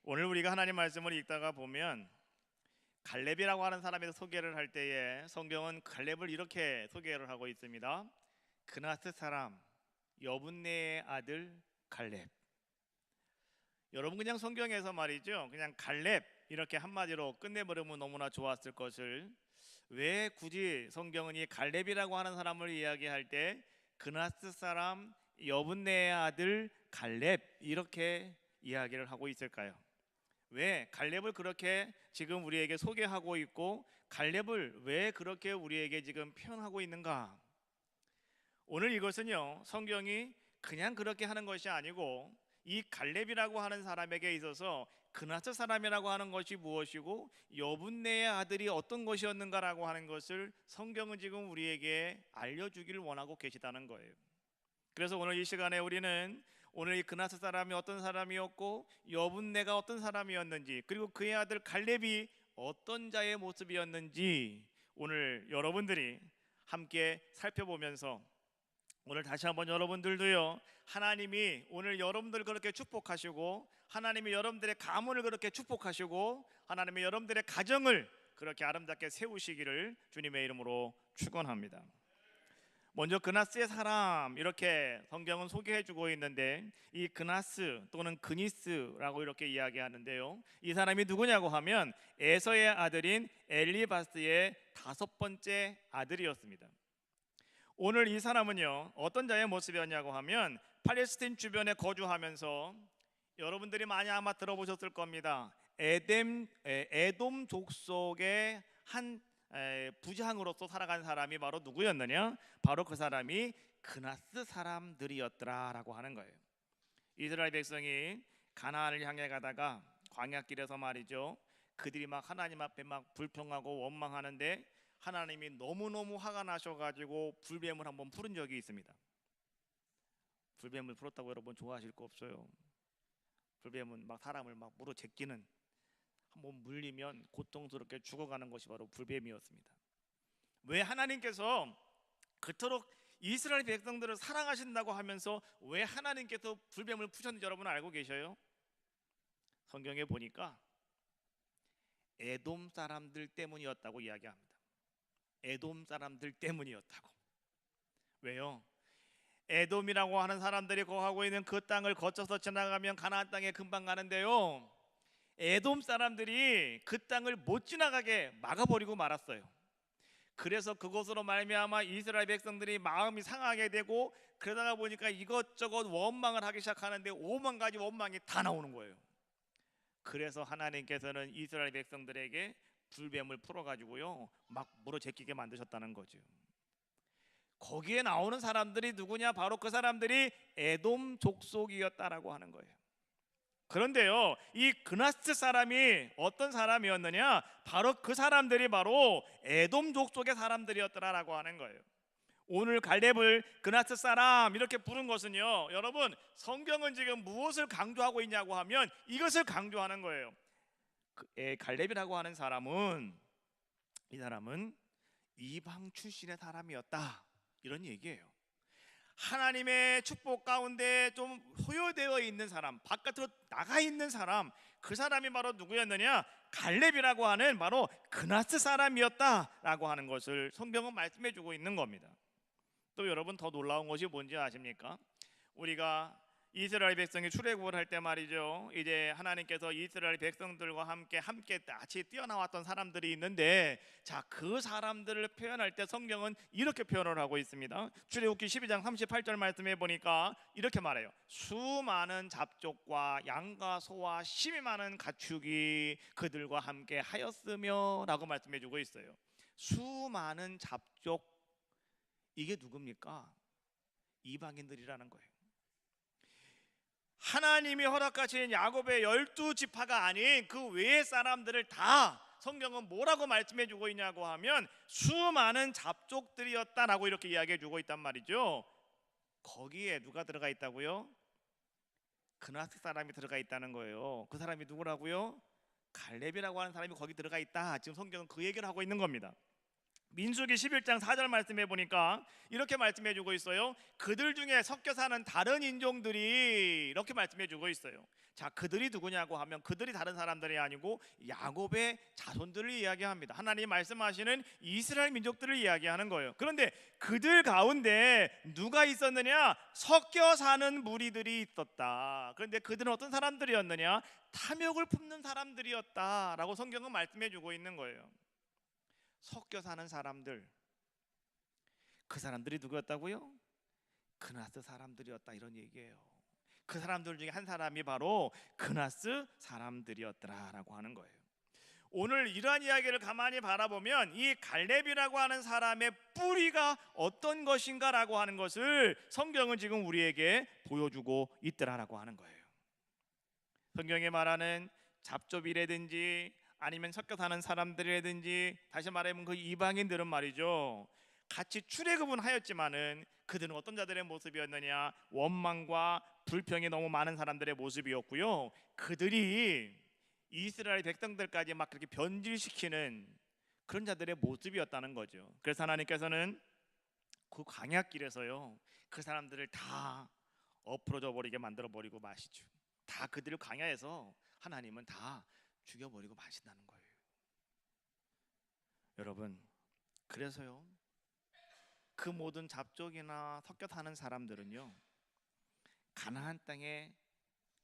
오늘 우리가 하나님 말씀을 읽다가 보면 갈렙이라고 하는 사람에서 소개를 할 때에 성경은 갈렙을 이렇게 소개를 하고 있습니다. 그나스 사람 여분네의 아들 갈렙. 여러분 그냥 성경에서 말이죠, 그냥 갈렙 이렇게 한마디로 끝내버리면 너무나 좋았을 것을 왜 굳이 성경은 이 갈렙이라고 하는 사람을 이야기할 때 그나스 사람 여분네의 아들 갈렙 이렇게 이야기를 하고 있을까요? 왜 갈렙을 그렇게 지금 우리에게 소개하고 있고 갈렙을 왜 그렇게 우리에게 지금 표현하고 있는가? 오늘 이것은요, 성경이 그냥 그렇게 하는 것이 아니고 이 갈렙이라고 하는 사람에게 있어서 그나스 사람이라고 하는 것이 무엇이고 여분네의 아들이 어떤 것이었는가라고 하는 것을 성경은 지금 우리에게 알려주기를 원하고 계시다는 거예요. 그래서 오늘 이 시간에 우리는 오늘 이 그나스 사람이 어떤 사람이었고 여분네가 어떤 사람이었는지, 그리고 그의 아들 갈렙이 어떤 자의 모습이었는지 오늘 여러분들이 함께 살펴보면서 오늘 다시 한번 여러분들도요, 하나님이 오늘 여러분들 그렇게 축복하시고 하나님이 여러분들의 가문을 그렇게 축복하시고 하나님이 여러분들의 가정을 그렇게 아름답게 세우시기를 주님의 이름으로 축원합니다. 먼저 그나스의 사람 이렇게 성경은 소개해주고 있는데 이 그나스 또는 그니스라고 이렇게 이야기하는데요, 이 사람이 누구냐고 하면 에서의 아들인 엘리바스의 다섯 번째 아들이었습니다. 오늘 이 사람은요 어떤 자의 모습이었냐고 하면 팔레스틴 주변에 거주하면서 여러분들이 많이 아마 들어보셨을 겁니다. 에돔 족속의 한 부장으로서 살아간 사람이 바로 누구였느냐? 바로 그 사람이 그나스 사람들이었더라라고 하는 거예요. 이스라엘 백성이 가나안을 향해 가다가 광야길에서 말이죠, 그들이 막 하나님 앞에 막 불평하고 원망하는데 하나님이 너무너무 화가 나셔가지고 불뱀을 한번 풀은 적이 있습니다. 불뱀을 풀었다고 여러분 좋아하실 거 없어요. 불뱀은 막 사람을 막 물어 제끼는, 한번 물리면 고통스럽게 죽어가는 것이 바로 불뱀이었습니다. 왜 하나님께서 그토록 이스라엘 백성들을 사랑하신다고 하면서 왜 하나님께서 불뱀을 푸셨는지 여러분 알고 계셔요? 성경에 보니까 에돔 사람들 때문이었다고 이야기합니다. 에돔 사람들 때문이었다고. 왜요? 에돔이라고 하는 사람들이 거하고 있는 그 땅을 거쳐서 지나가면 가나안 땅에 금방 가는데요, 에돔 사람들이 그 땅을 못 지나가게 막아버리고 말았어요. 그래서 그곳으로 말미암아 이스라엘 백성들이 마음이 상하게 되고 그러다가 보니까 이것저것 원망을 하기 시작하는데 5만 가지 원망이 다 나오는 거예요. 그래서 하나님께서는 이스라엘 백성들에게 불뱀을 풀어가지고요 막 물어 제끼게 만드셨다는 거죠. 거기에 나오는 사람들이 누구냐? 바로 그 사람들이 에돔 족속이었다라고 하는 거예요. 그런데요, 이 그나스 사람이 어떤 사람이었느냐? 바로 그 사람들이 바로 에돔 족속의 사람들이었더라라고 하는 거예요. 오늘 갈렙을 그나스 사람 이렇게 부른 것은요, 여러분 성경은 지금 무엇을 강조하고 있냐고 하면 이것을 강조하는 거예요. 갈렙이라고 하는 사람은, 이 사람은 이방 출신의 사람이었다 이런 얘기예요. 하나님의 축복 가운데 좀 소요되어 있는 사람, 바깥으로 나가 있는 사람, 그 사람이 바로 누구였느냐? 갈렙이라고 하는 바로 그나스 사람이었다라고 하는 것을 성경은 말씀해 주고 있는 겁니다. 또 여러분 더 놀라운 것이 뭔지 아십니까? 우리가 이스라엘 백성이 출애굽을 할 때 말이죠, 이제 하나님께서 이스라엘 백성들과 함께 같이 뛰어나왔던 사람들이 있는데, 자, 그 사람들을 표현할 때 성경은 이렇게 표현을 하고 있습니다. 출애굽기 12장 38절 말씀해 보니까 이렇게 말해요. 수많은 잡족과 양과 소와 심이 많은 가축이 그들과 함께 하였으며 라고 말씀해 주고 있어요. 수많은 잡족, 이게 누굽니까? 이방인들이라는 거예요. 하나님이 허락하신 야곱의 12지파가 아닌 그 외의 사람들을 다 성경은 뭐라고 말씀해 주고 있냐고 하면 수많은 잡족들이었다라고 이렇게 이야기해 주고 있단 말이죠. 거기에 누가 들어가 있다고요? 그나스 사람이 들어가 있다는 거예요. 그 사람이 누구라고요? 갈렙이라고 하는 사람이 거기 들어가 있다. 지금 성경은 그 얘기를 하고 있는 겁니다. 민수기 11장 4절 말씀해 보니까 이렇게 말씀해 주고 있어요. 그들 중에 섞여 사는 다른 인종들이 이렇게 말씀해 주고 있어요. 자, 그들이 누구냐고 하면 그들이 다른 사람들이 아니고 야곱의 자손들을 이야기합니다. 하나님 말씀하시는 이스라엘 민족들을 이야기하는 거예요. 그런데 그들 가운데 누가 있었느냐? 섞여 사는 무리들이 있었다. 그런데 그들은 어떤 사람들이었느냐? 탐욕을 품는 사람들이었다라고 성경은 말씀해 주고 있는 거예요. 섞여 사는 사람들, 그 사람들이 누구였다고요? 그나스 사람들이었다, 이런 얘기예요. 그 사람들 중에 한 사람이 바로 그나스 사람들이었더라라고 하는 거예요. 오늘 이러한 이야기를 가만히 바라보면 이 갈렙이라고 하는 사람의 뿌리가 어떤 것인가라고 하는 것을 성경은 지금 우리에게 보여주고 있더라라고 하는 거예요. 성경에 말하는 잡조비라든지 아니면 섞여 사는 사람들이라든지, 다시 말하면 그 이방인들은 말이죠, 같이 출애굽은 하였지만은 그들은 어떤 자들의 모습이었느냐? 원망과 불평이 너무 많은 사람들의 모습이었고요. 그들이 이스라엘 백성들까지 막 그렇게 변질시키는 그런 자들의 모습이었다는 거죠. 그래서 하나님께서는 그 광야길에서요, 그 사람들을 다 엎어져 버리게 만들어 버리고 마시죠. 다 그들을 광야에서 하나님은 다 죽여버리고 마신다는 거예요. 여러분, 그래서요, 그 모든 잡족이나 섞여 사는 사람들은요, 가나안 땅에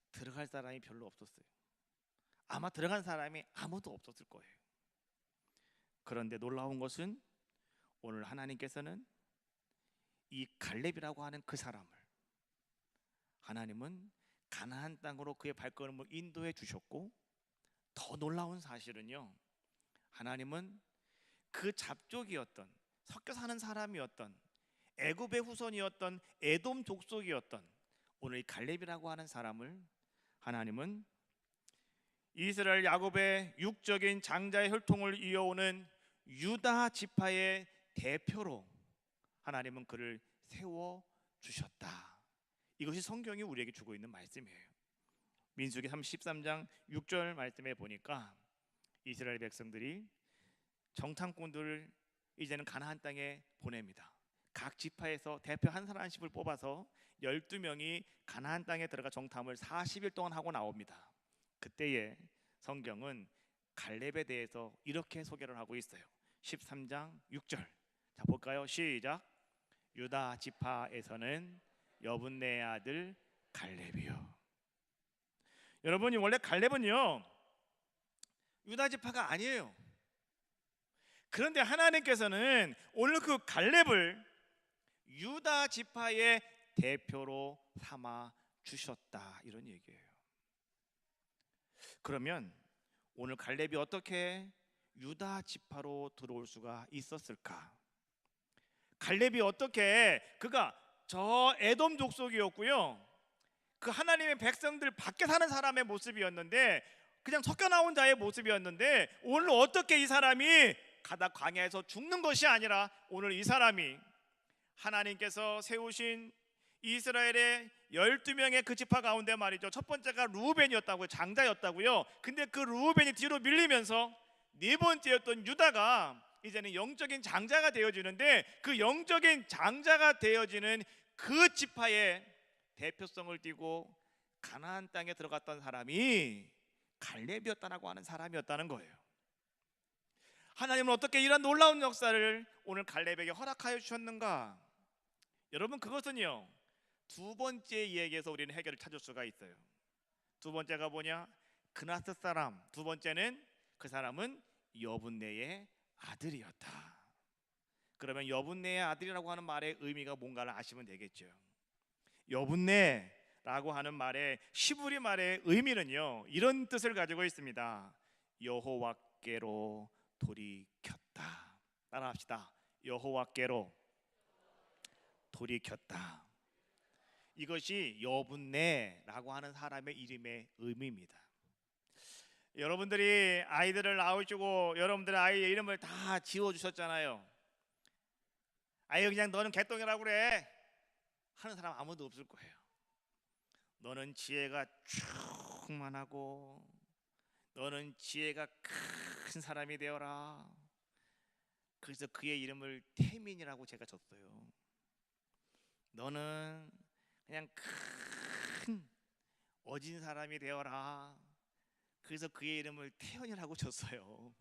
들어갈 사람이 별로 없었어요. 아마 들어간 사람이 아무도 없었을 거예요. 그런데 놀라운 것은 오늘 하나님께서는 이 갈렙이라고 하는 그 사람을 하나님은 가나안 땅으로 그의 발걸음을 인도해 주셨고, 더 놀라운 사실은요, 하나님은 그 잡족이었던, 섞여 사는 사람이었던, 애굽의 후손이었던 에돔 족속이었던 오늘 이 갈렙이라고 하는 사람을 하나님은 이스라엘 야곱의 육적인 장자의 혈통을 이어오는 유다 지파의 대표로 하나님은 그를 세워 주셨다. 이것이 성경이 우리에게 주고 있는 말씀이에요. 민수기 33장 6절 말씀에 보니까 이스라엘 백성들이 정탐꾼들을 이제는 가나안 땅에 보냅니다. 각 지파에서 대표 한 사람씩을 뽑아서 12명이 가나안 땅에 들어가 정탐을 40일 동안 하고 나옵니다. 그때에 성경은 갈렙에 대해서 이렇게 소개를 하고 있어요. 13장 6절. 자, 볼까요? 시작. 유다 지파에서는 여분네의 아들 갈렙이요. 여러분이 원래 갈렙은요, 유다 지파가 아니에요. 그런데 하나님께서는 오늘 그 갈렙을 유다 지파의 대표로 삼아 주셨다, 이런 얘기예요. 그러면 오늘 갈렙이 어떻게 유다 지파로 들어올 수가 있었을까? 갈렙이 어떻게, 그가 저 에돔 족속이었고요, 그 하나님의 백성들 밖에 사는 사람의 모습이었는데, 그냥 섞여 나온 자의 모습이었는데, 오늘 어떻게 이 사람이 가다 광야에서 죽는 것이 아니라 오늘 이 사람이 하나님께서 세우신 이스라엘의 12명의 그 지파 가운데 말이죠, 첫 번째가 르우벤이었다고요. 장자였다고요. 근데 그 르우벤이 뒤로 밀리면서 네 번째였던 유다가 이제는 영적인 장자가 되어지는데, 그 영적인 장자가 되어지는 그 지파의 대표성을 띠고 가나안 땅에 들어갔던 사람이 갈렙이었다라고 하는 사람이었다는 거예요. 하나님은 어떻게 이런 놀라운 역사를 오늘 갈렙에게 허락하여 주셨는가? 여러분, 그것은요, 두 번째 이야기에서 우리는 해결을 찾을 수가 있어요. 두 번째가 뭐냐? 그나스 사람. 두 번째는 그 사람은 여분네의 아들이었다. 그러면 여분네의 아들이라고 하는 말의 의미가 뭔가를 아시면 되겠죠. 여분네라고 하는 말의 시브리 말의 의미는요, 이런 뜻을 가지고 있습니다. 여호와께로 돌이켰다. 따라합시다. 여호와께로 돌이켰다. 이것이 여분네라고 하는 사람의 이름의 의미입니다. 여러분들이 아이들을 낳으시고 여러분들의 아이의 이름을 다 지어주셨잖아요. 아이, 그냥 너는 개똥이라고 그래 하는 사람 아무도 없을 거예요. 너는 지혜가 충만하고 너는 지혜가 큰 사람이 되어라. 그래서 그의 이름을 태민이라고 제가 줬어요. 너는 그냥 큰 어진 사람이 되어라. 그래서 그의 이름을 태연이라고 줬어요.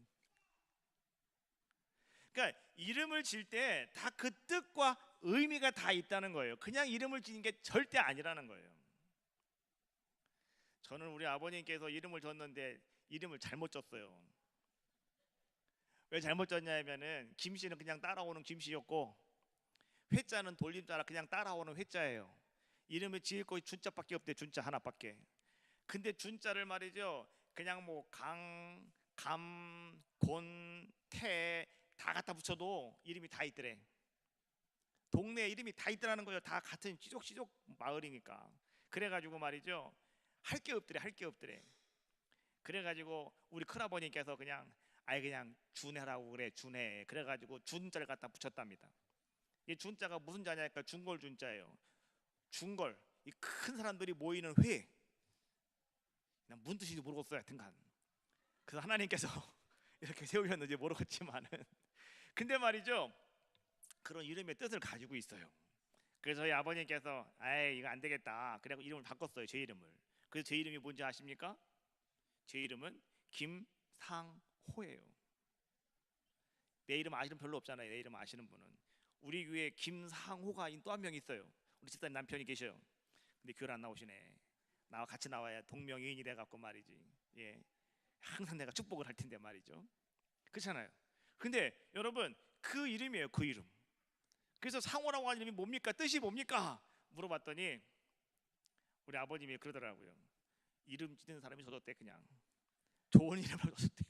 그러니까 이름을 질 때 다 그 뜻과 의미가 다 있다는 거예요. 그냥 이름을 지는 게 절대 아니라는 거예요. 저는 우리 아버님께서 이름을 줬는데 이름을 잘못 줬어요. 왜 잘못 줬냐면은 김씨는 그냥 따라오는 김씨였고 회자는 돌림자라 그냥 따라오는 회자예요. 이름을 지을 곳이 준자밖에 없대. 준자 하나밖에. 근데 준자를 말이죠, 그냥 뭐 강, 감, 곤, 태 다 갖다 붙여도 이름이 다 있더래. 동네 이름이 다 있더라는 거예요. 다 같은 시족 마을이니까. 그래가지고 말이죠, 할 게 없더래. 할 게 없더래. 그래가지고 우리 큰아버님께서 그냥 그냥 준해라고 그래. 준해. 그래가지고 준자를 갖다 붙였답니다. 이 준자가 무슨 자냐니까 중걸 준자예요. 중걸, 이 큰 사람들이 모이는 회. 난 무슨 뜻인지 모르겠어요. 하여튼간 그래서 하나님께서 이렇게 세우셨는지 모르겠지만은 근데 말이죠, 그런 이름의 뜻을 가지고 있어요. 그래서 저희 아버님께서 이거 안 되겠다. 그래서 이름을 바꿨어요. 제 이름을. 그래서 제 이름이 뭔지 아십니까? 제 이름은 김상호예요. 내 이름 아시는 별로 없잖아요. 내 이름 아시는 분은. 우리 교회에 김상호가 또 한 명 있어요. 우리 집사님 남편이 계셔요. 근데 교회 안 나오시네. 나와 같이 나와야 동명이인이 돼갖고 말이지. 예, 항상 내가 축복을 할 텐데 말이죠. 그렇잖아요. 근데 여러분, 그 이름이에요. 그 이름. 그래서 상호라고 하는 이름이 뭡니까? 뜻이 뭡니까? 물어봤더니 우리 아버님이 그러더라고요. 이름 짓는 사람이 줬대. 그냥 좋은 이름을 줬대.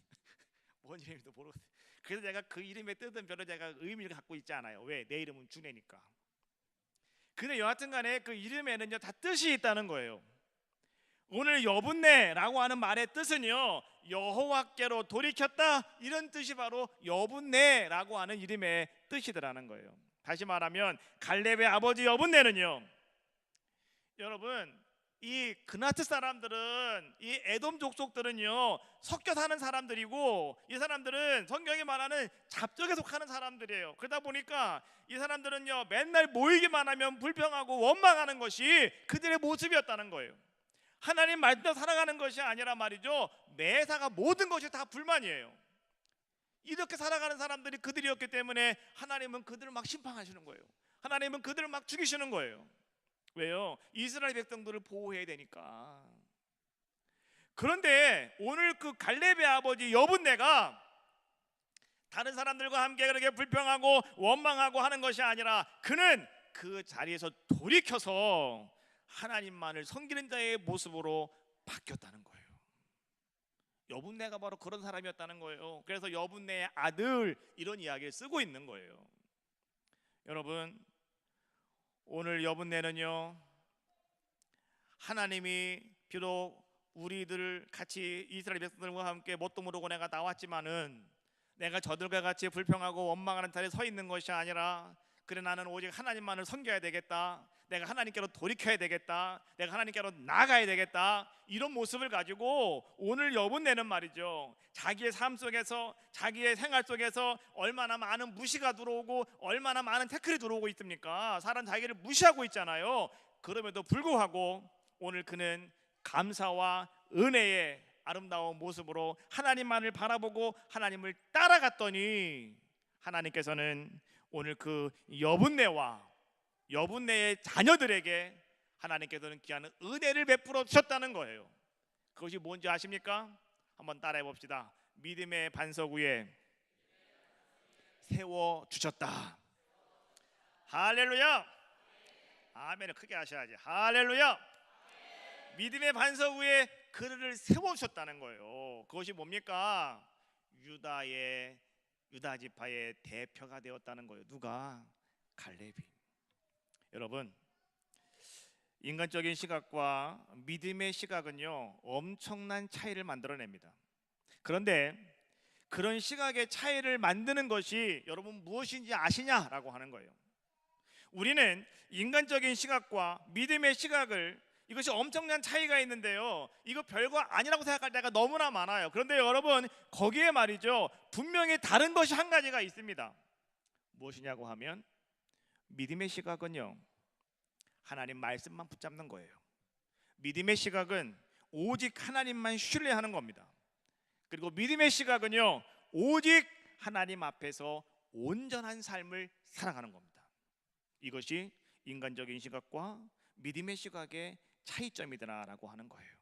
뭔 이름인지도 모르겠어요. 그래서 제가 그 이름의 뜻은 별로 제가 의미를 갖고 있지 않아요. 왜? 내 이름은 준혜니까. 근데 여하튼간에 그 이름에는요 다 뜻이 있다는 거예요. 오늘 여분네라고 하는 말의 뜻은요, 여호와께로 돌이켰다, 이런 뜻이 바로 여분네라고 하는 이름의 뜻이더라는 거예요. 다시 말하면 갈렙의 아버지 여분네는요, 여러분, 이 그나트 사람들은, 이 에돔 족속들은요 섞여 사는 사람들이고, 이 사람들은 성경이 말하는 잡족에 속하는 사람들이에요. 그러다 보니까 이 사람들은요 맨날 모이기만 하면 불평하고 원망하는 것이 그들의 모습이었다는 거예요. 하나님 말대로 살아가는 것이 아니라 말이죠, 매사가 모든 것이 다 불만이에요. 이렇게 살아가는 사람들이 그들이었기 때문에 하나님은 그들을 막 심판하시는 거예요. 하나님은 그들을 막 죽이시는 거예요. 왜요? 이스라엘 백성들을 보호해야 되니까. 그런데 오늘 그 갈렙의 아버지 여분네가 다른 사람들과 함께 그렇게 불평하고 원망하고 하는 것이 아니라 그는 그 자리에서 돌이켜서 하나님만을 섬기는 자의 모습으로 바뀌었다는 거예요. 여분네가 바로 그런 사람이었다는 거예요. 그래서 여분네의 아들, 이런 이야기를 쓰고 있는 거예요. 여러분, 오늘 여분네는요, 하나님이 비록 우리들 같이 이스라엘 백성들과 함께 뭣도 모르고 내가 나왔지만은 내가 저들과 같이 불평하고 원망하는 자리에 서 있는 것이 아니라, 그래 나는 오직 하나님만을 섬겨야 되겠다, 내가 하나님께로 돌이켜야 되겠다, 내가 하나님께로 나아가야 되겠다, 이런 모습을 가지고 오늘 여분네는 말이죠, 자기의 삶 속에서, 자기의 생활 속에서 얼마나 많은 무시가 들어오고 얼마나 많은 태클이 들어오고 있습니까? 사람 자기를 무시하고 있잖아요. 그럼에도 불구하고 오늘 그는 감사와 은혜의 아름다운 모습으로 하나님만을 바라보고 하나님을 따라갔더니 하나님께서는 오늘 그 여분네의 자녀들에게 하나님께서는 귀한 은혜를 베풀어 주셨다는 거예요. 그것이 뭔지 아십니까? 한번 따라해 봅시다. 믿음의 반석 위에 세워 주셨다. 할렐루야. 아멘을 크게 하셔야지. 할렐루야. 믿음의 반석 위에 그를 세워 주셨다는 거예요. 그것이 뭡니까? 유다 지파의 대표가 되었다는 거예요. 누가? 갈렙이. 여러분, 인간적인 시각과 믿음의 시각은요 엄청난 차이를 만들어냅니다. 그런데 그런 시각의 차이를 만드는 것이 여러분 무엇인지 아시냐라고 하는 거예요. 우리는 인간적인 시각과 믿음의 시각을 이것이 엄청난 차이가 있는데요, 이거 별거 아니라고 생각할 때가 너무나 많아요. 그런데 여러분, 거기에 말이죠, 분명히 다른 것이 한 가지가 있습니다. 무엇이냐고 하면 믿음의 시각은요, 하나님 말씀만 붙잡는 거예요. 믿음의 시각은 오직 하나님만 신뢰하는 겁니다. 그리고 믿음의 시각은요, 오직 하나님 앞에서 온전한 삶을 살아가는 겁니다. 이것이 인간적인 시각과 믿음의 시각의 차이점이더라라고 하는 거예요.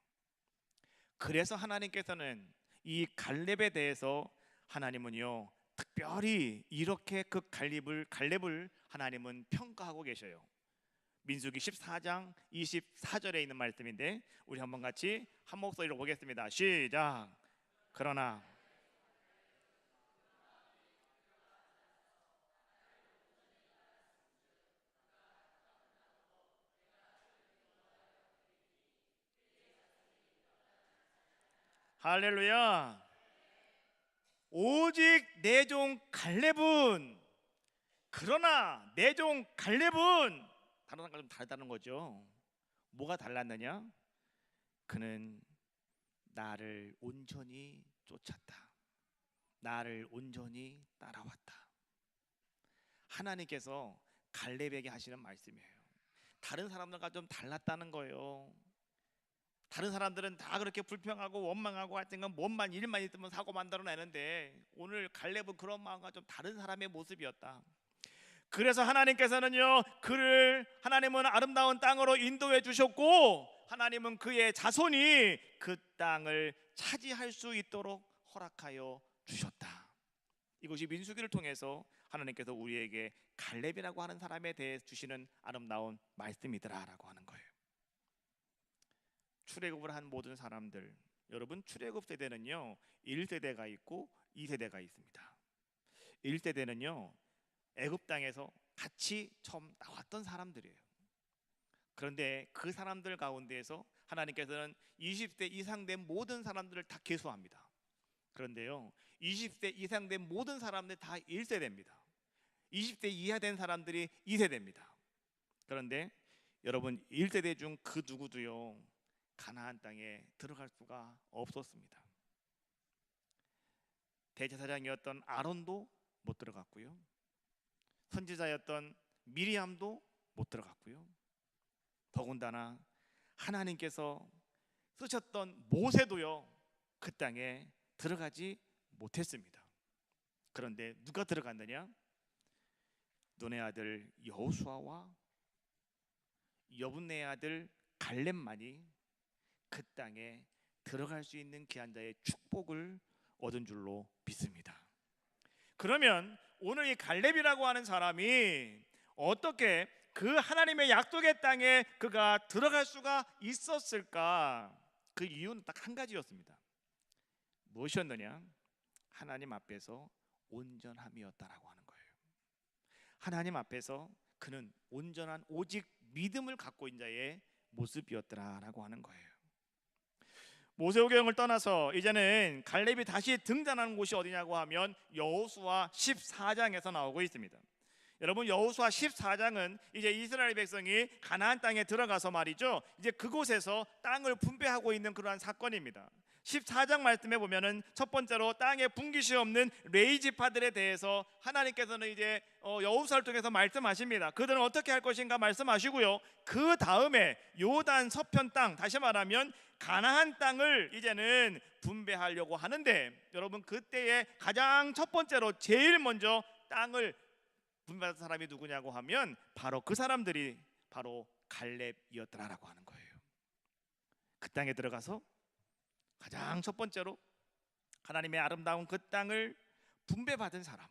그래서 하나님께서는 이 갈렙에 대해서 하나님은요, 특별히 이렇게 그 갈렙을 하나님은 평가하고 계셔요. 민수기 14장 24절에 있는 말씀인데, 우리 한번 같이 한 목소리로 보겠습니다. 시작. 그러나 할렐루야. 오직 내 종 갈렙은, 그러나 내 종 갈렙은, 다른 좀 다르다는 거죠. 뭐가 달랐느냐? 그는 나를 온전히 쫓았다. 나를 온전히 따라왔다. 하나님께서 갈렙에게 하시는 말씀이에요. 다른 사람들과 좀 달랐다는 거예요. 다른 사람들은 다 그렇게 불평하고 원망하고 하여튼 뭔만 일만 있으면 사고 만들어내는데, 오늘 갈렙은 그런 마음과 좀 다른 사람의 모습이었다. 그래서 하나님께서는요, 하나님은 아름다운 땅으로 인도해 주셨고, 하나님은 그의 자손이 그 땅을 차지할 수 있도록 허락하여 주셨다. 이것이 민수기를 통해서 하나님께서 우리에게 갈렙이라고 하는 사람에 대해 주시는 아름다운 말씀이더라라고 하는 거예요. 출애굽을 한 모든 사람들, 여러분, 출애굽 세대는요 1세대가 있고 2세대가 있습니다. 1세대는요 애굽 땅에서 같이 처음 나왔던 사람들이에요. 그런데 그 사람들 가운데에서 하나님께서는 20세 이상 된 모든 사람들을 다 계수합니다. 그런데요 20세 이상 된 모든 사람들 다 1세대입니다. 20세 이하 된 사람들이 2세대입니다. 그런데 여러분, 1세대 중 그 누구도요 가나안 땅에 들어갈 수가 없었습니다. 대제사장이었던 아론도 못 들어갔고요, 선지자였던 미리암도 못 들어갔고요, 더군다나 하나님께서 쓰셨던 모세도요 그 땅에 들어가지 못했습니다. 그런데 누가 들어갔느냐? 눈의 아들 여호수아와 여분의 아들 갈렙만이 그 땅에 들어갈 수 있는 귀한 자의 축복을 얻은 줄로 믿습니다. 그러면 오늘 이 갈렙이라고 하는 사람이 어떻게 그 하나님의 약속의 땅에 그가 들어갈 수가 있었을까? 그 이유는 딱 한 가지였습니다. 무엇이었느냐? 하나님 앞에서 온전함이었다라고 하는 거예요. 하나님 앞에서 그는 온전한 오직 믿음을 갖고 있는 자의 모습이었더라라고 하는 거예요. 모세오경을 떠나서 이제는 갈렙이 다시 등장하는 곳이 어디냐고 하면 여호수아 14장에서 나오고 있습니다. 여러분, 여호수아 14장은 이제 이스라엘 백성이 가나안 땅에 들어가서 말이죠, 이제 그곳에서 땅을 분배하고 있는 그러한 사건입니다. 14장 말씀에 보면은 첫 번째로 땅에 분깃이 없는 레위 지파들에 대해서 하나님께서는 이제 여호수아를 통해서 말씀하십니다. 그들은 어떻게 할 것인가 말씀하시고요, 그 다음에 요단 서편 땅, 다시 말하면 가나안 땅을 이제는 분배하려고 하는데, 여러분, 그때에 가장 첫 번째로 제일 먼저 땅을 분배한 사람이 누구냐고 하면 바로 그 사람들이 바로 갈렙이었더라라고 하는 거예요. 그 땅에 들어가서 가장 첫 번째로 하나님의 아름다운 그 땅을 분배받은 사람,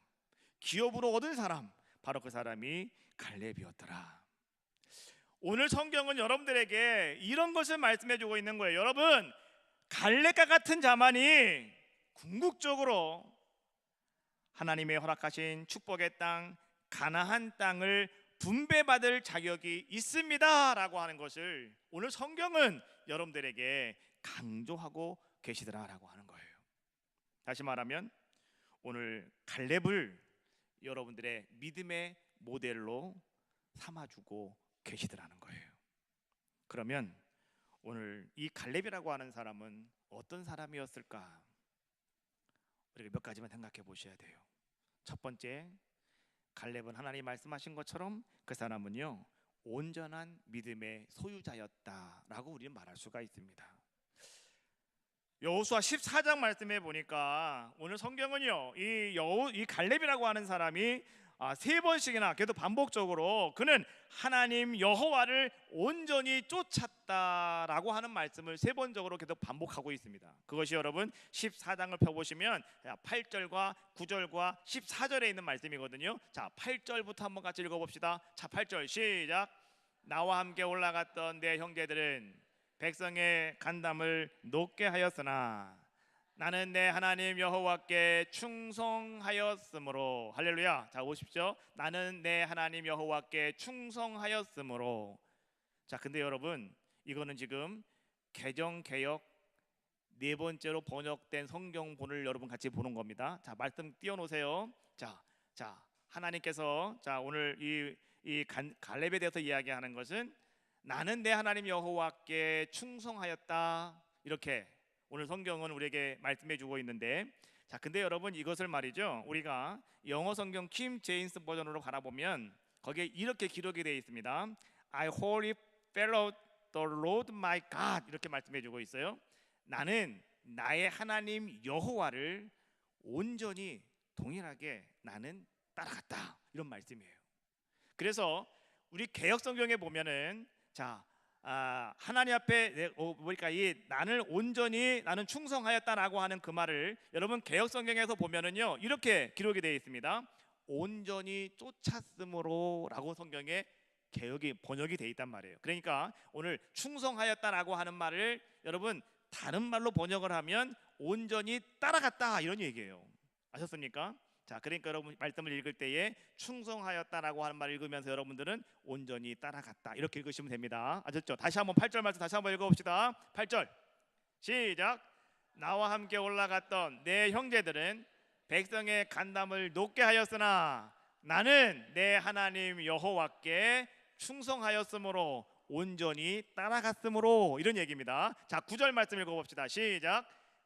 기업으로 얻은 사람, 바로 그 사람이 갈렙이었더라. 오늘 성경은 여러분들에게 이런 것을 말씀해 주고 있는 거예요. 여러분, 갈렙과 같은 자만이 궁극적으로 하나님의 허락하신 축복의 땅 가나안 땅을 분배받을 자격이 있습니다라고 하는 것을 오늘 성경은 여러분들에게 강조하고 계시더라라고 하는 거예요. 다시 말하면 오늘 갈렙을 여러분들의 믿음의 모델로 삼아주고 계시더라는 거예요. 그러면 오늘 이 갈렙이라고 하는 사람은 어떤 사람이었을까? 우리가 몇 가지만 생각해 보셔야 돼요. 첫 번째, 갈렙은 하나님 말씀하신 것처럼 그 사람은요 온전한 믿음의 소유자였다라고 우리는 말할 수가 있습니다. 여호수아 14장 말씀해 보니까 오늘 성경은요 이 갈렙이라고 하는 사람이 세 번씩이나 계속 반복적으로 그는 하나님 여호와를 온전히 쫓았다라고 하는 말씀을 세 번적으로 계속 반복하고 있습니다. 그것이 여러분 14장을 펴보시면 8절과 9절과 14절에 있는 말씀이거든요. 자, 8절부터 한번 같이 읽어봅시다. 자, 8절 시작. 나와 함께 올라갔던 내 형제들은 백성의 간담을 높게 하였으나 나는 내 하나님 여호와께 충성하였으므로. 할렐루야. 자, 보십시오. 나는 내 하나님 여호와께 충성하였으므로. 자, 근데 여러분 이거는 지금 개정개역 네 번째로 번역된 성경본을 여러분 같이 보는 겁니다. 자, 말씀 띄워놓으세요. 자, 하나님께서 자 오늘 이 갈렙에 대해서 이야기하는 것은 나는 내 하나님 여호와께 충성하였다, 이렇게 오늘 성경은 우리에게 말씀해 주고 있는데, 자 근데 여러분 이것을 말이죠 우리가 영어 성경 킴 제임스 버전으로 바라보면 거기에 이렇게 기록이 되어 있습니다. I wholly followed the Lord my God, 이렇게 말씀해 주고 있어요. 나는 나의 하나님 여호와를 온전히 동일하게 나는 따라갔다, 이런 말씀이에요. 그래서 우리 개역 성경에 보면은 자 하나님 앞에 보니까 이 나는 온전히 나는 충성하였다라고 하는 그 말을 여러분 개역 성경에서 보면은요 이렇게 기록이 되어 있습니다. 온전히 쫓았으므로라고 성경에 개역이 번역이 되어 있단 말이에요. 그러니까 오늘 충성하였다라고 하는 말을 여러분 다른 말로 번역을 하면 온전히 따라갔다, 이런 얘기예요. 아셨습니까? 자, 그러니까 여러분 말씀을 읽을 때에 충성하였다라고 하는 말을 읽으면서 여러분들은 온전히 따라갔다, 이렇게 읽으시면 됩니다. 아셨죠? 다시 한번 8절 말씀 다시 한번 읽어봅시다. 8절 시작. 나와 함께 올라갔던 내 형제들은 백성의 간담을 높게 하였으나 나는 내 하나님 여호와께 충성하였으므로 온전히 따라갔으므로, 이런 얘기입니다. 자, 9절 말씀 읽어봅시다. 시작.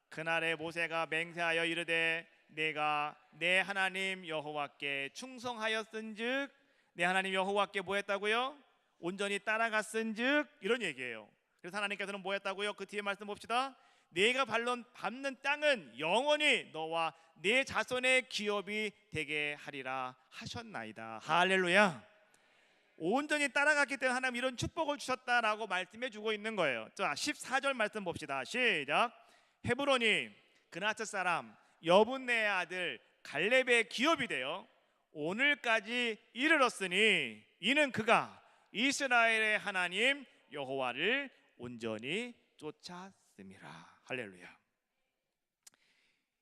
그날에 모세가 맹세하여 이르되 내가 내 하나님 여호와께 충성하였은즉, 내 하나님 여호와께 뭐 했다고요? 온전히 따라갔은즉, 이런 얘기예요. 그래서 하나님께서는 뭐 했다고요? 그 뒤에 말씀 봅시다. 내가 밟는 땅은 영원히 너와 내 자손의 기업이 되게 하리라 하셨나이다. 할렐루야. 온전히 따라갔기 때문에 하나님 이런 축복을 주셨다라고 말씀해 주고 있는 거예요. 자, 14절 말씀 봅시다. 시작. 헤브론이 그나스 사람 여분네의 아들 갈렙의 기업이 되어 오늘까지 이르렀으니 이는 그가 이스라엘의 하나님 여호와를 온전히 쫓았음이라. 할렐루야.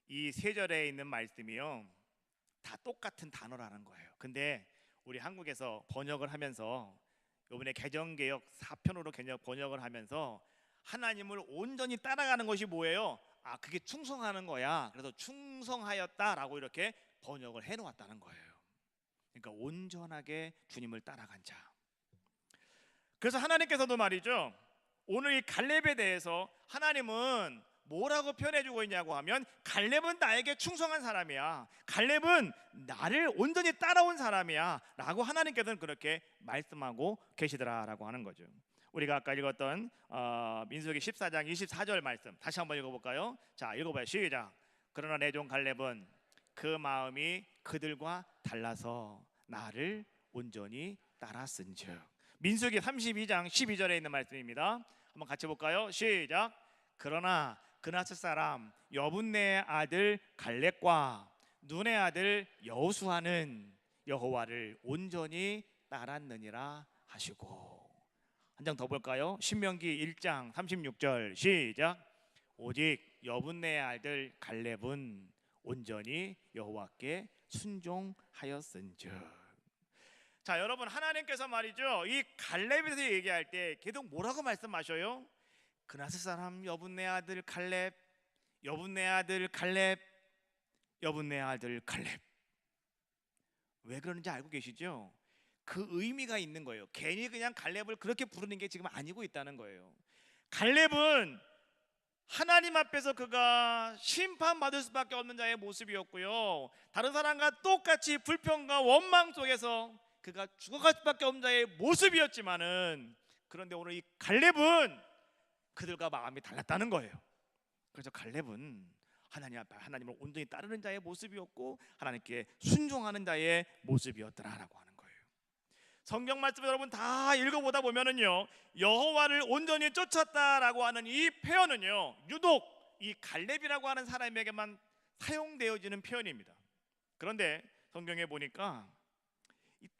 이 세 절에 있는 말씀이요 다 똑같은 단어라는 거예요. 근데 우리 한국에서 번역을 하면서 이번에 개정개역 4편으로 번역을 하면서 하나님을 온전히 따라가는 것이 뭐예요? 그게 충성하는 거야. 그래서 충성하였다라고 이렇게 번역을 해놓았다는 거예요. 그러니까 온전하게 주님을 따라간 자. 그래서 하나님께서도 말이죠 오늘 이 갈렙에 대해서 하나님은 뭐라고 표현해주고 있냐고 하면 갈렙은 나에게 충성한 사람이야, 갈렙은 나를 온전히 따라온 사람이야 라고 하나님께서는 그렇게 말씀하고 계시더라라고 하는 거죠. 우리가 아까 읽었던 민수기 14장 24절 말씀 다시 한번 읽어볼까요? 자, 읽어봐요. 시작. 그러나 내 종 갈렙은 그 마음이 그들과 달라서 나를 온전히 따랐은즉. 민수기 32장 12절에 있는 말씀입니다. 한번 같이 볼까요? 시작. 그러나 그나스 사람 여분네의 아들 갈렙과 눈의 아들 여호수아는 여호와를 온전히 따랐느니라 하시고. 한 장 더 볼까요? 신명기 1장 36절 시작. 오직 여분네의 아들 갈렙은 온전히 여호와께 순종하였은즉. 자, 여러분 하나님께서 말이죠 이 갈렙에 대해서 얘기할 때 계속 뭐라고 말씀하셔요? 그나스 사람 여분네 아들 갈렙, 여분네 아들 갈렙, 여분네 아들 갈렙. 왜 그러는지 알고 계시죠? 그 의미가 있는 거예요. 괜히 그냥 갈렙을 그렇게 부르는 게 지금 아니고 있다는 거예요. 갈렙은 하나님 앞에서 그가 심판받을 수밖에 없는 자의 모습이었고요, 다른 사람과 똑같이 불평과 원망 속에서 그가 죽어갈 수밖에 없는 자의 모습이었지만은, 그런데 오늘 이 갈렙은 그들과 마음이 달랐다는 거예요. 그래서 갈렙은 하나님 앞에 하나님을 온전히 따르는 자의 모습이었고 하나님께 순종하는 자의 모습이었더라라고 하는 거예요. 성경 말씀 여러분 다 읽어보다 보면은요, 여호와를 온전히 쫓았다라고 하는 이 표현은요, 유독 이 갈렙이라고 하는 사람에게만 사용되어지는 표현입니다. 그런데 성경에 보니까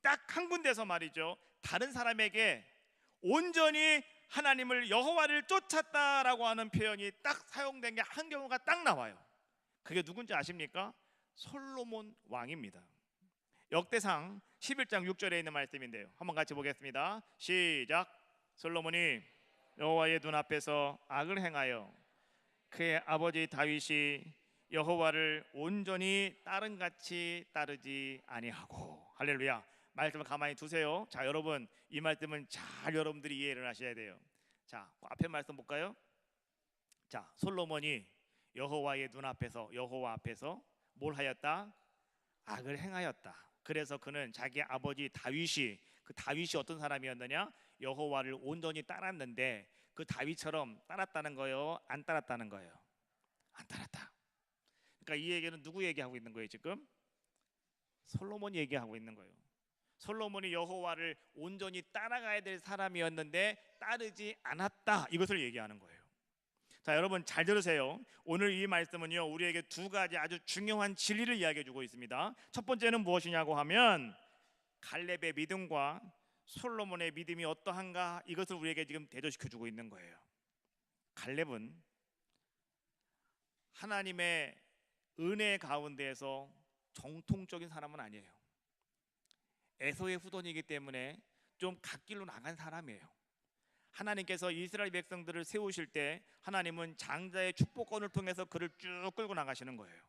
딱 한 군데서 말이죠, 다른 사람에게 온전히 하나님을 여호와를 쫓았다라고 하는 표현이 딱 사용된 게 한 경우가 딱 나와요. 그게 누군지 아십니까? 솔로몬 왕입니다. 역대상 11장 6절에 있는 말씀인데요, 한번 같이 보겠습니다. 시작. 솔로몬이 여호와의 눈앞에서 악을 행하여 그의 아버지 다윗이 여호와를 온전히 다른같이 따르지 아니하고. 할렐루야. 말씀을 가만히 두세요. 자, 여러분 이 말씀은 잘 여러분들이 이해를 하셔야 돼요. 자, 앞에 말씀 볼까요? 자, 솔로몬이 여호와의 눈앞에서, 여호와 앞에서 뭘 하였다? 악을 행하였다. 그래서 그는 자기 아버지 다윗이, 그 다윗이 어떤 사람이었느냐? 여호와를 온전히 따랐는데 그 다윗처럼 따랐다는 거예요? 안 따랐다는 거예요? 안 따랐다. 그러니까 이 얘기는 누구 얘기하고 있는 거예요 지금? 솔로몬이 얘기하고 있는 거예요. 솔로몬이 여호와를 온전히 따라가야 될 사람이었는데 따르지 않았다, 이것을 얘기하는 거예요. 자, 여러분 잘 들으세요. 오늘 이 말씀은요, 우리에게 두 가지 아주 중요한 진리를 이야기해 주고 있습니다. 첫 번째는 무엇이냐고 하면 갈렙의 믿음과 솔로몬의 믿음이 어떠한가, 이것을 우리에게 지금 대조시켜 주고 있는 거예요. 갈렙은 하나님의 은혜 가운데에서 정통적인 사람은 아니에요. 에서의 후손이기 때문에 좀 갓길로 나간 사람이에요. 하나님께서 이스라엘 백성들을 세우실 때 하나님은 장자의 축복권을 통해서 그를 쭉 끌고 나가시는 거예요.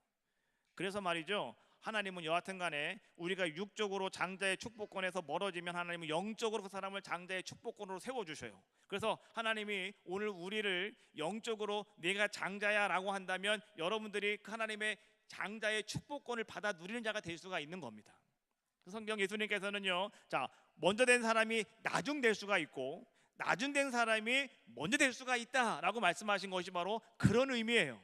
그래서 말이죠, 하나님은 여하튼 간에 우리가 육적으로 장자의 축복권에서 멀어지면 하나님은 영적으로 그 사람을 장자의 축복권으로 세워주셔요. 그래서 하나님이 오늘 우리를 영적으로 내가 장자야 라고 한다면 여러분들이 그 하나님의 장자의 축복권을 받아 누리는 자가 될 수가 있는 겁니다. 성경 예수님께서는요, 자, 먼저 된 사람이 나중 될 수가 있고 나중 된 사람이 먼저 될 수가 있다라고 말씀하신 것이 바로 그런 의미예요.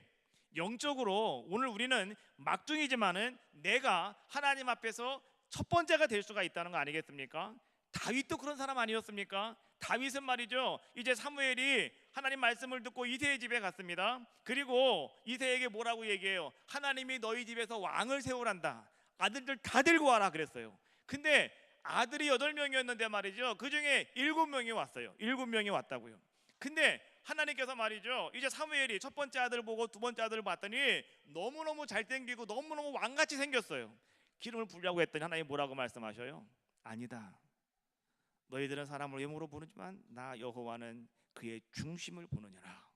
영적으로 오늘 우리는 막중이지만은 내가 하나님 앞에서 첫 번째가 될 수가 있다는 거 아니겠습니까? 다윗도 그런 사람 아니었습니까? 다윗은 말이죠, 이제 사무엘이 하나님 말씀을 듣고 이새의 집에 갔습니다. 그리고 이새에게 뭐라고 얘기해요? 하나님이 너희 집에서 왕을 세우란다. 아들들 다 들고 와라 그랬어요. 근데 아들이 8명이었는데 말이죠, 그 중에 7명이 왔어요. 7명이 왔다고요. 근데 하나님께서 말이죠, 이제 사무엘이 첫 번째 아들 보고 두 번째 아들을 봤더니 너무너무 잘생기고 너무너무 왕같이 생겼어요. 기름을 부으려고 했더니 하나님이 뭐라고 말씀하셔요? 아니다. 너희들은 사람을 외모로 보느지만 나 여호와는 그의 중심을 보느니라.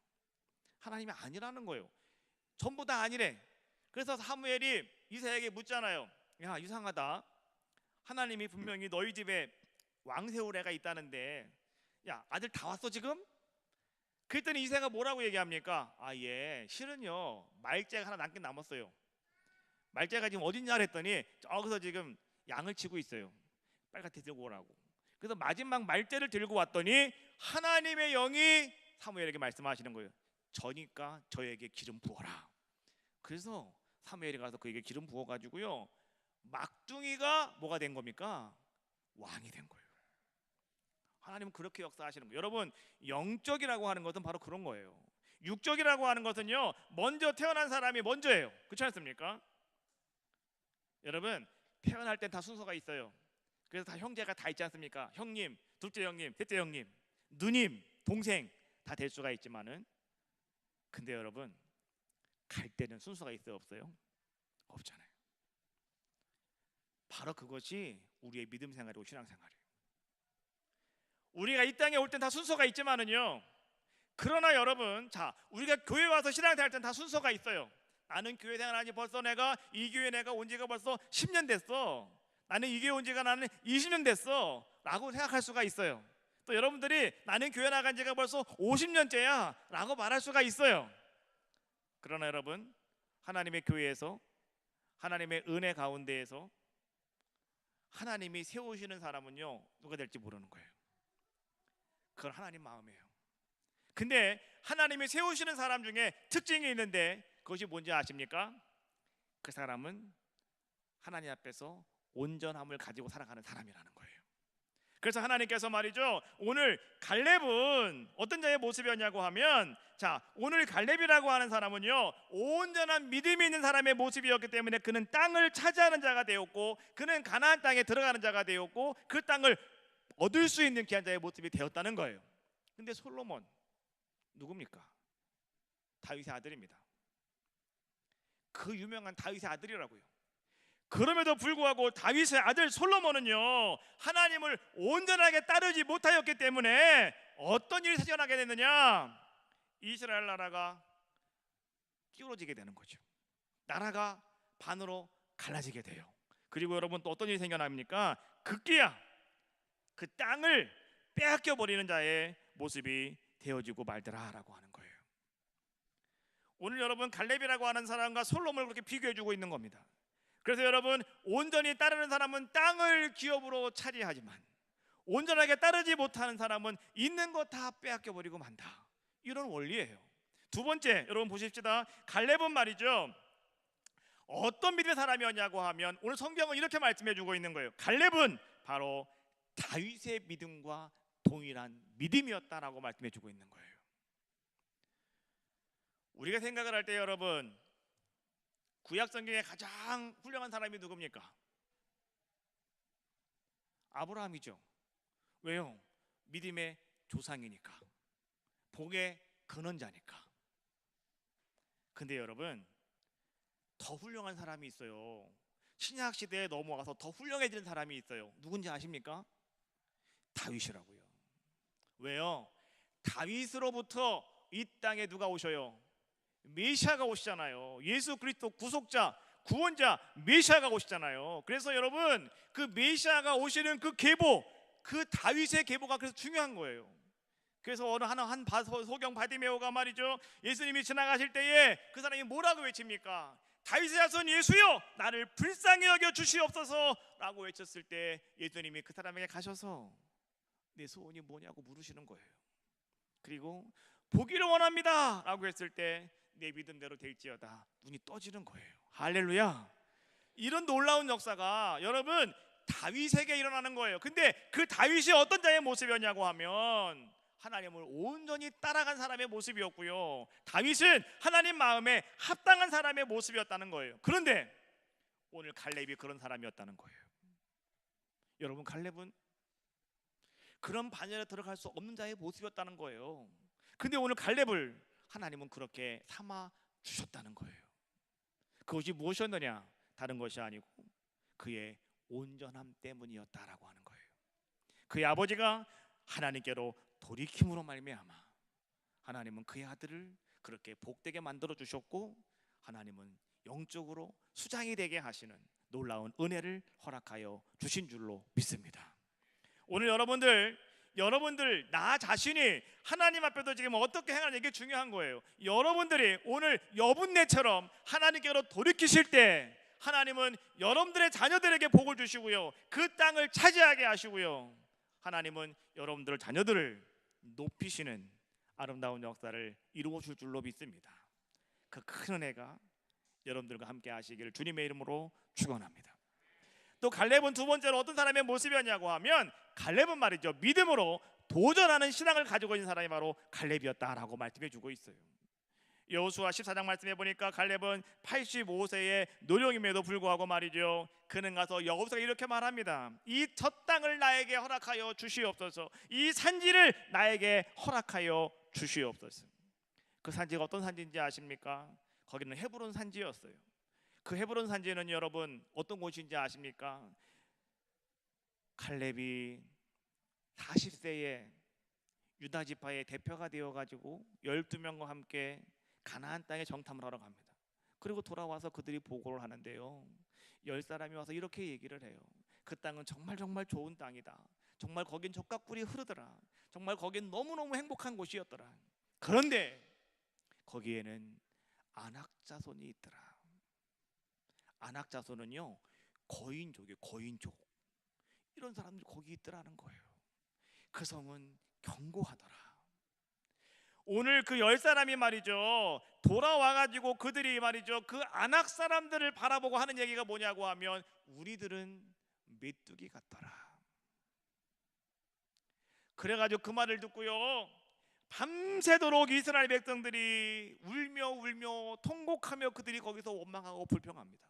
하나님이 아니라는 거예요. 전부 다 아니래. 그래서 사무엘이 이새에게 묻잖아요. 야, 이상하다. 하나님이 분명히 너희 집에 왕 세울 애가 있다는데, 야, 아들 다 왔어 지금? 그랬더니 이새가 뭐라고 얘기합니까? 아, 예, 실은요 말째가 하나 남긴 남았어요. 말째가 지금 어딨냐 그랬더니 저기서 지금 양을 치고 있어요. 빨갛게 들고 오라고. 그래서 마지막 말째를 들고 왔더니 하나님의 영이 사무엘에게 말씀하시는 거예요. 저니까 저에게 기름 부어라. 그래서 사무엘이 가서 그에게 기름 부어가지고요, 막둥이가 뭐가 된 겁니까? 왕이 된 거예요. 하나님은 그렇게 역사하시는 거예요. 여러분, 영적이라고 하는 것은 바로 그런 거예요. 육적이라고 하는 것은요, 먼저 태어난 사람이 먼저예요. 그렇지 않습니까? 여러분, 태어날 땐 다 순서가 있어요. 그래서 다 형제가 다 있지 않습니까? 형님, 둘째 형님, 셋째 형님, 누님, 동생 다 될 수가 있지만은, 근데 여러분, 갈 때는 순서가 있어요, 없어요? 없잖아요. 바로 그것이 우리의 믿음 생활이고 신앙 생활이에요. 우리가 이 땅에 올 땐 다 순서가 있지만은요, 그러나 여러분, 자, 우리가 교회 와서 신앙 생활 땐 다 순서가 있어요. 나는 교회 생활하지 벌써 내가 이 교회 내가 온 지가 벌써 10년 됐어. 나는 이 교회 온 지가 나는 20년 됐어 라고 생각할 수가 있어요. 또 여러분들이 나는 교회 나간 지가 벌써 50년째야 라고 말할 수가 있어요. 그러나 여러분, 하나님의 교회에서, 하나님의 은혜 가운데에서 하나님이 세우시는 사람은요, 누가 될지 모르는 거예요. 그건 하나님 마음이에요. 근데 하나님이 세우시는 사람 중에 특징이 있는데 그것이 뭔지 아십니까? 그 사람은 하나님 앞에서 온전함을 가지고 살아가는 사람이라는 거예요. 그래서 하나님께서 말이죠, 오늘 갈렙은 어떤 자의 모습이었냐고 하면, 자, 오늘 갈렙이라고 하는 사람은요, 온전한 믿음이 있는 사람의 모습이었기 때문에 그는 땅을 차지하는 자가 되었고, 그는 가나안 땅에 들어가는 자가 되었고, 그 땅을 얻을 수 있는 귀한 자의 모습이 되었다는 거예요. 근데 솔로몬 누굽니까? 다윗의 아들입니다. 그 유명한 다윗의 아들이라고요. 그럼에도 불구하고 다윗의 아들 솔로몬은요, 하나님을 온전하게 따르지 못하였기 때문에 어떤 일이 생겨나게 됐느냐? 이스라엘 나라가 기울어지게 되는 거죠. 나라가 반으로 갈라지게 돼요. 그리고 여러분 또 어떤 일이 생겨납니까? 급기야 그 땅을 빼앗겨 버리는 자의 모습이 되어지고 말더라라고 하는 거예요. 오늘 여러분 갈렙이라고 하는 사람과 솔로몬을 그렇게 비교해주고 있는 겁니다. 그래서 여러분, 온전히 따르는 사람은 땅을 기업으로 차지하지만 온전하게 따르지 못하는 사람은 있는 거 다 빼앗겨 버리고 만다. 이런 원리예요. 두 번째, 여러분 보십시다. 갈렙은 말이죠, 어떤 믿음의 사람이었냐고 하면 오늘 성경은 이렇게 말씀해주고 있는 거예요. 갈렙은 바로 다윗의 믿음과 동일한 믿음이었다라고 말씀해주고 있는 거예요. 우리가 생각을 할 때 여러분, 구약 성경에 가장 훌륭한 사람이 누굽니까? 아브라함이죠. 왜요? 믿음의 조상이니까, 복의 근원자니까. 근데 여러분, 더 훌륭한 사람이 있어요. 신약 시대에 넘어가서 더 훌륭해지는 사람이 있어요. 누군지 아십니까? 다윗이라고요. 왜요? 다윗으로부터 이 땅에 누가 오셔요? 메시아가 오시잖아요. 예수 그리스도 구속자, 구원자 메시아가 오시잖아요. 그래서 여러분, 그 메시아가 오시는 그 계보, 그 다윗의 계보가 그래서 중요한 거예요. 그래서 어느 한 소경 바디메오가 말이죠, 예수님이 지나가실 때에 그 사람이 뭐라고 외칩니까? 다윗의 자손 예수여, 나를 불쌍히 여겨 주시옵소서 라고 외쳤을 때 예수님이 그 사람에게 가셔서 내 소원이 뭐냐고 물으시는 거예요. 그리고 보기를 원합니다 라고 했을 때 내 믿음대로 될지어다, 눈이 떠지는 거예요. 할렐루야. 이런 놀라운 역사가 여러분 다윗에게 일어나는 거예요. 근데 그 다윗이 어떤 자의 모습이었냐고 하면 하나님을 온전히 따라간 사람의 모습이었고요, 다윗은 하나님 마음에 합당한 사람의 모습이었다는 거예요. 그런데 오늘 갈렙이 그런 사람이었다는 거예요. 여러분, 갈렙은 그런 반열에 들어갈 수 없는 자의 모습이었다는 거예요. 근데 오늘 갈렙을 하나님은 그렇게 삼아 주셨다는 거예요. 그것이 무엇이었느냐? 다른 것이 아니고 그의 온전함 때문이었다라고 하는 거예요. 그의 아버지가 하나님께로 돌이킴으로 말미암아 하나님은 그의 아들을 그렇게 복되게 만들어 주셨고, 하나님은 영적으로 수장이 되게 하시는 놀라운 은혜를 허락하여 주신 줄로 믿습니다. 오늘 여러분들 나 자신이 하나님 앞에서 지금 어떻게 행하는 게 중요한 거예요. 여러분들이 오늘 여분네처럼 하나님께로 돌이키실 때 하나님은 여러분들의 자녀들에게 복을 주시고요, 그 땅을 차지하게 하시고요, 하나님은 여러분들 자녀들을 높이시는 아름다운 역사를 이루어 줄 줄로 믿습니다. 그 큰 은혜가 여러분들과 함께 하시기를 주님의 이름으로 축원합니다. 또 갈렙은 두 번째로 어떤 사람의 모습이었냐고 하면, 갈렙은 말이죠, 믿음으로 도전하는 신앙을 가지고 있는 사람이 바로 갈렙이었다라고 말씀해 주고 있어요. 여호수아 14장 말씀해 보니까 갈렙은 85세의 노령임에도 불구하고 말이죠, 그는 가서 여호수아가 이렇게 말합니다. 이 첫 땅을 나에게 허락하여 주시옵소서, 이 산지를 나에게 허락하여 주시옵소서. 그 산지가 어떤 산지인지 아십니까? 거기는 헤브론 산지였어요. 그 헤브론 산지는 여러분 어떤 곳인지 아십니까? 갈렙이 40세에 유다 지파의 대표가 되어가지고 12명과 함께 가나안 땅에 정탐을 하러 갑니다. 그리고 돌아와서 그들이 보고를 하는데요, 10사람이 와서 이렇게 얘기를 해요. 그 땅은 정말 좋은 땅이다. 정말 거긴 젖과 꿀이 흐르더라. 정말 거긴 너무너무 행복한 곳이었더라. 그런데 거기에는 안악자손이 있더라. 안악자손은요, 거인족이에요. 거인족. 이런 사람들이 거기 있더라는 거예요. 그 성은 견고하더라. 오늘 그 10사람이 말이죠, 돌아와가지고 그들이 말이죠, 그 안악 사람들을 바라보고 하는 얘기가 뭐냐고 하면, 우리들은 메뚜기 같더라. 그래가지고 그 말을 듣고요, 밤새도록 이스라엘 백성들이 울며 통곡하며 그들이 거기서 원망하고 불평합니다.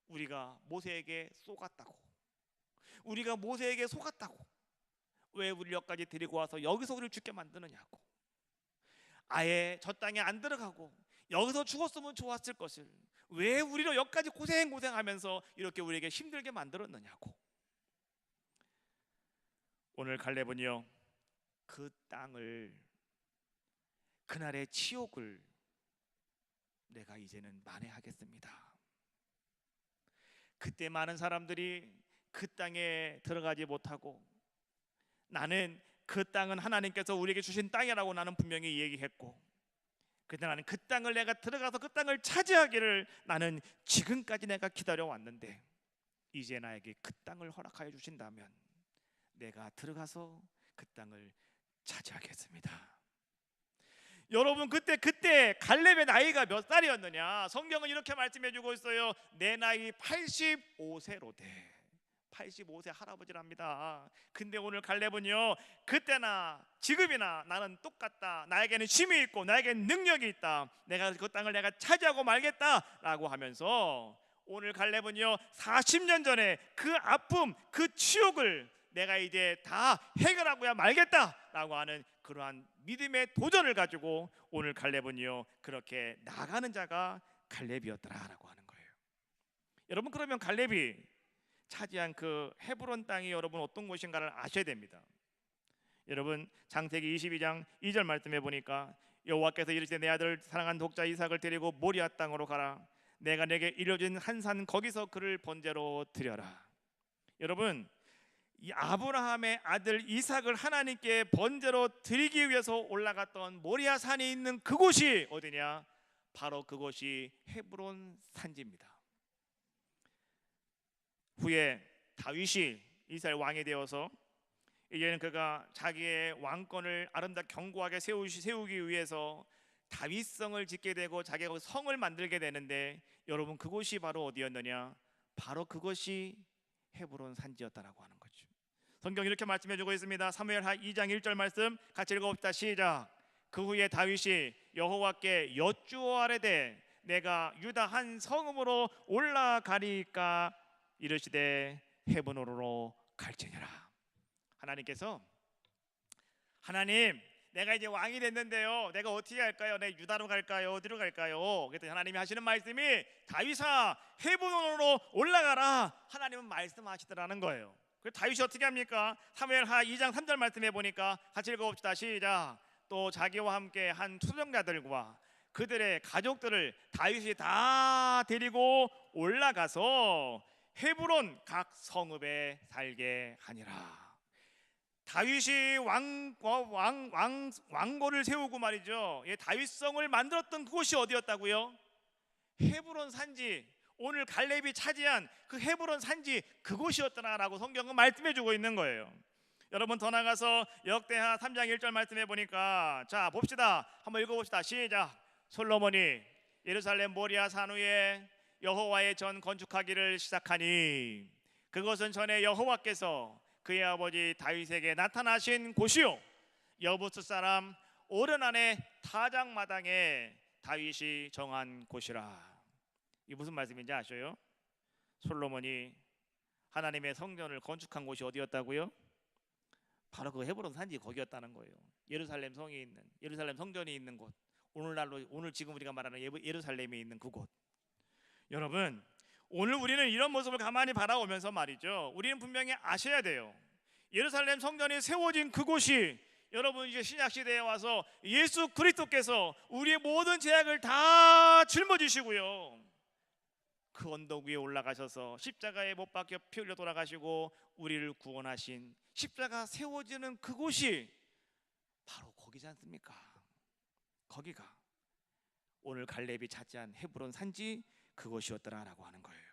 우리가 모세에게 속았다고, 우리가 모세에게 속았다고, 왜 우리 여기까지 데리고 와서 여기서 우리를 죽게 만드느냐고, 아예 저 땅에 안 들어가고 여기서 죽었으면 좋았을 것을 왜 우리로 여기까지 고생하면서 이렇게 우리에게 힘들게 만들었느냐고. 오늘 갈렙은요, 그 땅을, 그날의 치욕을 내가 이제는 만회하겠습니다. 그때 많은 사람들이 그 땅에 들어가지 못하고, 나는 그 땅은 하나님께서 우리에게 주신 땅이라고 나는 분명히 얘기했고, 그때 나는 그 땅을 내가 들어가서 그 땅을 차지하기를 나는 지금까지 내가 기다려왔는데, 이제 나에게 그 땅을 허락하여 주신다면 내가 들어가서 그 땅을 차지하겠습니다. 여러분, 그때 갈렙의 나이가 몇 살이었느냐? 성경은 이렇게 말씀해 주고 있어요. 내 나이 85세로 돼. 85세 할아버지랍니다. 근데 오늘 갈렙은요, 그때나 지금이나 나는 똑같다. 나에게는 힘이 있고 나에게는 능력이 있다. 내가 그 땅을 내가 차지하고 말겠다라고 하면서, 오늘 갈렙은요 40년 전에 그 아픔, 그 치욕을 내가 이제 다 해결하고야 말겠다라고 하는 그러한 믿음의 도전을 가지고 오늘 갈렙은요 그렇게 나가는 자가 갈렙이었더라라고 하는 거예요. 여러분, 그러면 갈렙이 차지한 그 헤브론 땅이 여러분 어떤 곳인가를 아셔야 됩니다. 여러분, 창세기 22장 2절 말씀해 보니까, 여호와께서 이르시되 내 아들 사랑한 독자 이삭을 데리고 모리아 땅으로 가라. 내가 내게 일러준 한 산 거기서 그를 번제로 드려라. 여러분, 이 아브라함의 아들 이삭을 하나님께 번제로 드리기 위해서 올라갔던 모리아 산이 있는 그곳이 어디냐? 바로 그곳이 헤브론 산지입니다. 후에 다윗이 이스라엘 왕이 되어서 이제는 그가 자기의 왕권을 아름답게 견고하게 세우기 위해서 다윗성을 짓게 되고 자기가 성을 만들게 되는데, 여러분, 그곳이 바로 어디였느냐? 바로 그것이 헤브론 산지였다라고 하는 거죠. 성경이 이렇게 말씀해 주고 있습니다. 사무엘하 2장 1절 말씀 같이 읽어봅시다. 시작. 그 후에 다윗이 여호와께 여쭈어하려되 내가 유다 한 성읍으로 올라가리까 이르시되 헤브론으로 갈지니라. 하나님께서, 하나님, 내가 이제 왕이 됐는데요, 내가 어떻게 할까요? 내가 유다로 갈까요? 어디로 갈까요? 그랬더니 하나님이 하시는 말씀이, 다윗아 헤브론으로 올라가라. 하나님은 말씀하시더라는 거예요. 그래서 다윗이 어떻게 합니까? 사무엘하 2장 3절 말씀해 보니까 같이 읽어봅시다. 시작. 또 자기와 함께 한 투정자들과 그들의 가족들을 다윗이 다 데리고 올라가서 헤브론 각 성읍에 살게 하니라. 다윗이 왕고를 세우고 말이죠, 다윗성을 만들었던 그곳이 어디였다고요? 헤브론 산지. 오늘 갈렙이 차지한 그 헤브론 산지, 그곳이었더라라고 성경은 말씀해 주고 있는 거예요. 여러분, 더 나가서 역대하 3장 1절 말씀해 보니까, 자 봅시다. 한번 읽어봅시다. 시작. 솔로몬이 예루살렘 모리아 산 위에 여호와의 전 건축하기를 시작하니 그것은 전에 여호와께서 그의 아버지 다윗에게 나타나신 곳이요 여부스 사람 오르난의 타작마당에 다윗이 정한 곳이라. 이게 무슨 말씀인지 아셔요? 솔로몬이 하나님의 성전을 건축한 곳이 어디였다고요? 바로 그 헤브론 산지 거기였다는 거예요. 예루살렘 성이 있는, 예루살렘 성전이 있는 곳, 오늘 지금 우리가 말하는 예루살렘이 있는 그곳. 여러분, 오늘 우리는 이런 모습을 가만히 바라보면서 말이죠, 우리는 분명히 아셔야 돼요. 예루살렘 성전이 세워진 그곳이, 여러분, 이제 신약 시대에 와서 예수 그리스도께서 우리의 모든 죄악을 다 짊어지시고요, 그 언덕 위에 올라가셔서 십자가에 못 박혀 피 흘려 돌아가시고 우리를 구원하신 십자가 세워지는 그곳이 바로 거기지 않습니까? 거기가 오늘 갈렙이 차지한 헤브론 산지 그곳이었더라라고 하는 거예요.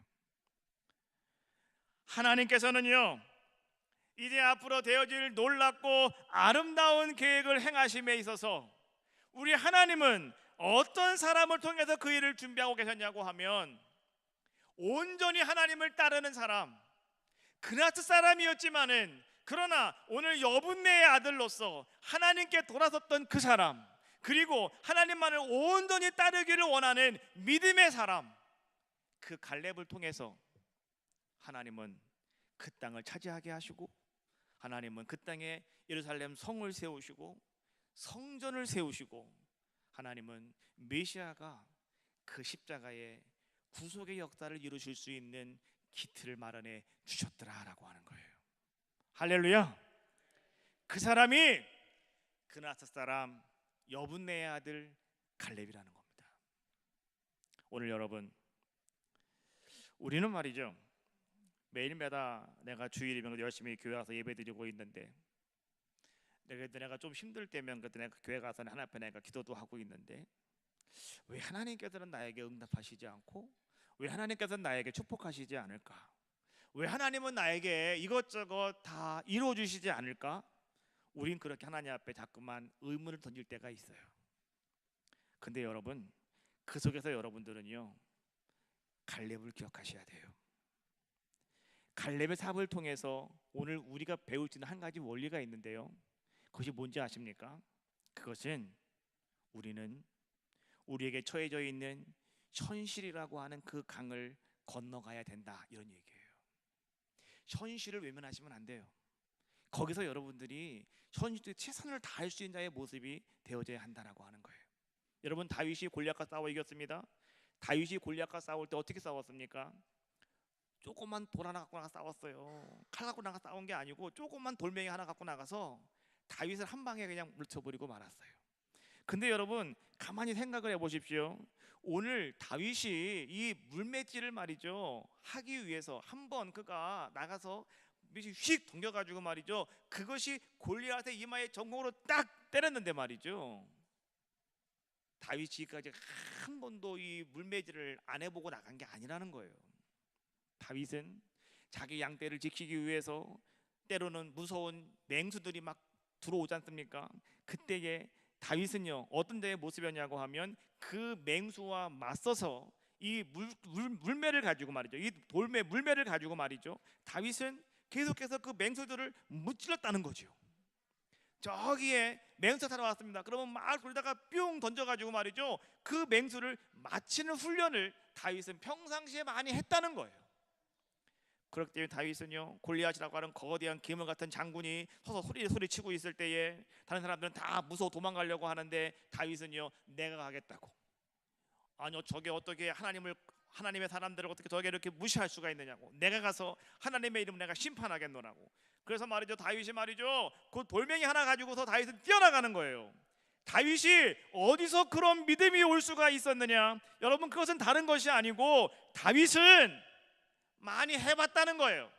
하나님께서는요, 이제 앞으로 되어질 놀랍고 아름다운 계획을 행하심에 있어서 우리 하나님은 어떤 사람을 통해서 그 일을 준비하고 계셨냐고 하면, 온전히 하나님을 따르는 사람, 그나트 사람이었지만은 그러나 오늘 여분네의 아들로서 하나님께 돌아섰던 그 사람, 그리고 하나님만을 온전히 따르기를 원하는 믿음의 사람, 그 갈렙을 통해서 하나님은 그 땅을 차지하게 하시고, 하나님은 그 땅에 예루살렘 성을 세우시고 성전을 세우시고, 하나님은 메시아가 그 십자가의 구속의 역사를 이루실 수 있는 기틀을 마련해 주셨더라라고 하는 거예요. 할렐루야. 그 사람이 그나스 사람 여분네의 아들 갈렙이라는 겁니다. 오늘 여러분, 우리는 말이죠, 매일마다 내가 주일이면 열심히 교회 가서 예배드리고 있는데, 내가 좀 힘들 때면 그때 내가 교회 가서 하나님 앞에 내가 기도도 하고 있는데, 왜 하나님께서는 나에게 응답하시지 않고, 왜 하나님께서는 나에게 축복하시지 않을까? 왜 하나님은 나에게 이것저것 다 이루어주시지 않을까? 우린 그렇게 하나님 앞에 자꾸만 의문을 던질 때가 있어요. 근데 여러분, 그 속에서 여러분들은요, 갈렙을 기억하셔야 돼요. 갈렙의 사업을 통해서 오늘 우리가 배울 수 있는 한 가지 원리가 있는데요, 그것이 뭔지 아십니까? 그것은 우리는 우리에게 처해져 있는 현실이라고 하는 그 강을 건너가야 된다, 이런 얘기예요. 현실을 외면하시면 안 돼요. 거기서 여러분들이 현실의 최선을 다할 수 있는 자의 모습이 되어져야 한다라고 하는 거예요. 여러분, 다윗이 골리앗과 싸워 이겼습니다. 다윗이 골리앗과 싸울 때 어떻게 싸웠습니까? 조그만 돌 하나 갖고 나가 싸웠어요. 칼 갖고 나가 싸운 게 아니고 조그만 돌멩이 하나 갖고 나가서 다윗을 한 방에 그냥 물쳐버리고 말았어요. 근데 여러분, 가만히 생각을 해보십시오. 오늘 다윗이 이 물맷질을 말이죠 하기 위해서 한번 그가 나가서 휙 던져가지고 말이죠, 그것이 골리앗의 이마에 전공으로 딱 때렸는데 말이죠, 다윗이 지금까지 한 번도 이 물매질을 안 해보고 나간 게 아니라는 거예요. 다윗은 자기 양떼를 지키기 위해서 때로는 무서운 맹수들이 막 들어오지 않습니까? 그때에 다윗은요, 어떤 데의 모습이었냐고 하면, 그 맹수와 맞서서 이 물매를 가지고 말이죠, 이 돌매 물매를 가지고 말이죠, 다윗은 계속해서 그 맹수들을 무찔렀다는 거죠. 저기에 맹수 살아왔습니다. 그러면 막 돌다가 뿅 던져가지고 말이죠, 그 맹수를 맞히는 훈련을 다윗은 평상시에 많이 했다는 거예요. 그렇기 때문에 다윗은요, 골리앗이라고 하는 거대한 괴물 같은 장군이 서서 소리치고 있을 때에 다른 사람들은 다 무서워 도망가려고 하는데, 다윗은요, 내가 가겠다고. 아니요, 저게 어떻게 하나님의 사람들을 어떻게 저게 이렇게 무시할 수가 있느냐고, 내가 가서 하나님의 이름을 내가 심판하겠노라고. 그래서 말이죠, 다윗이 말이죠, 그 돌멩이 하나 가지고서 다윗은 뛰어나가는 거예요. 다윗이 어디서 그런 믿음이 올 수가 있었느냐? 여러분, 그것은 다른 것이 아니고 다윗은 많이 해봤다는 거예요.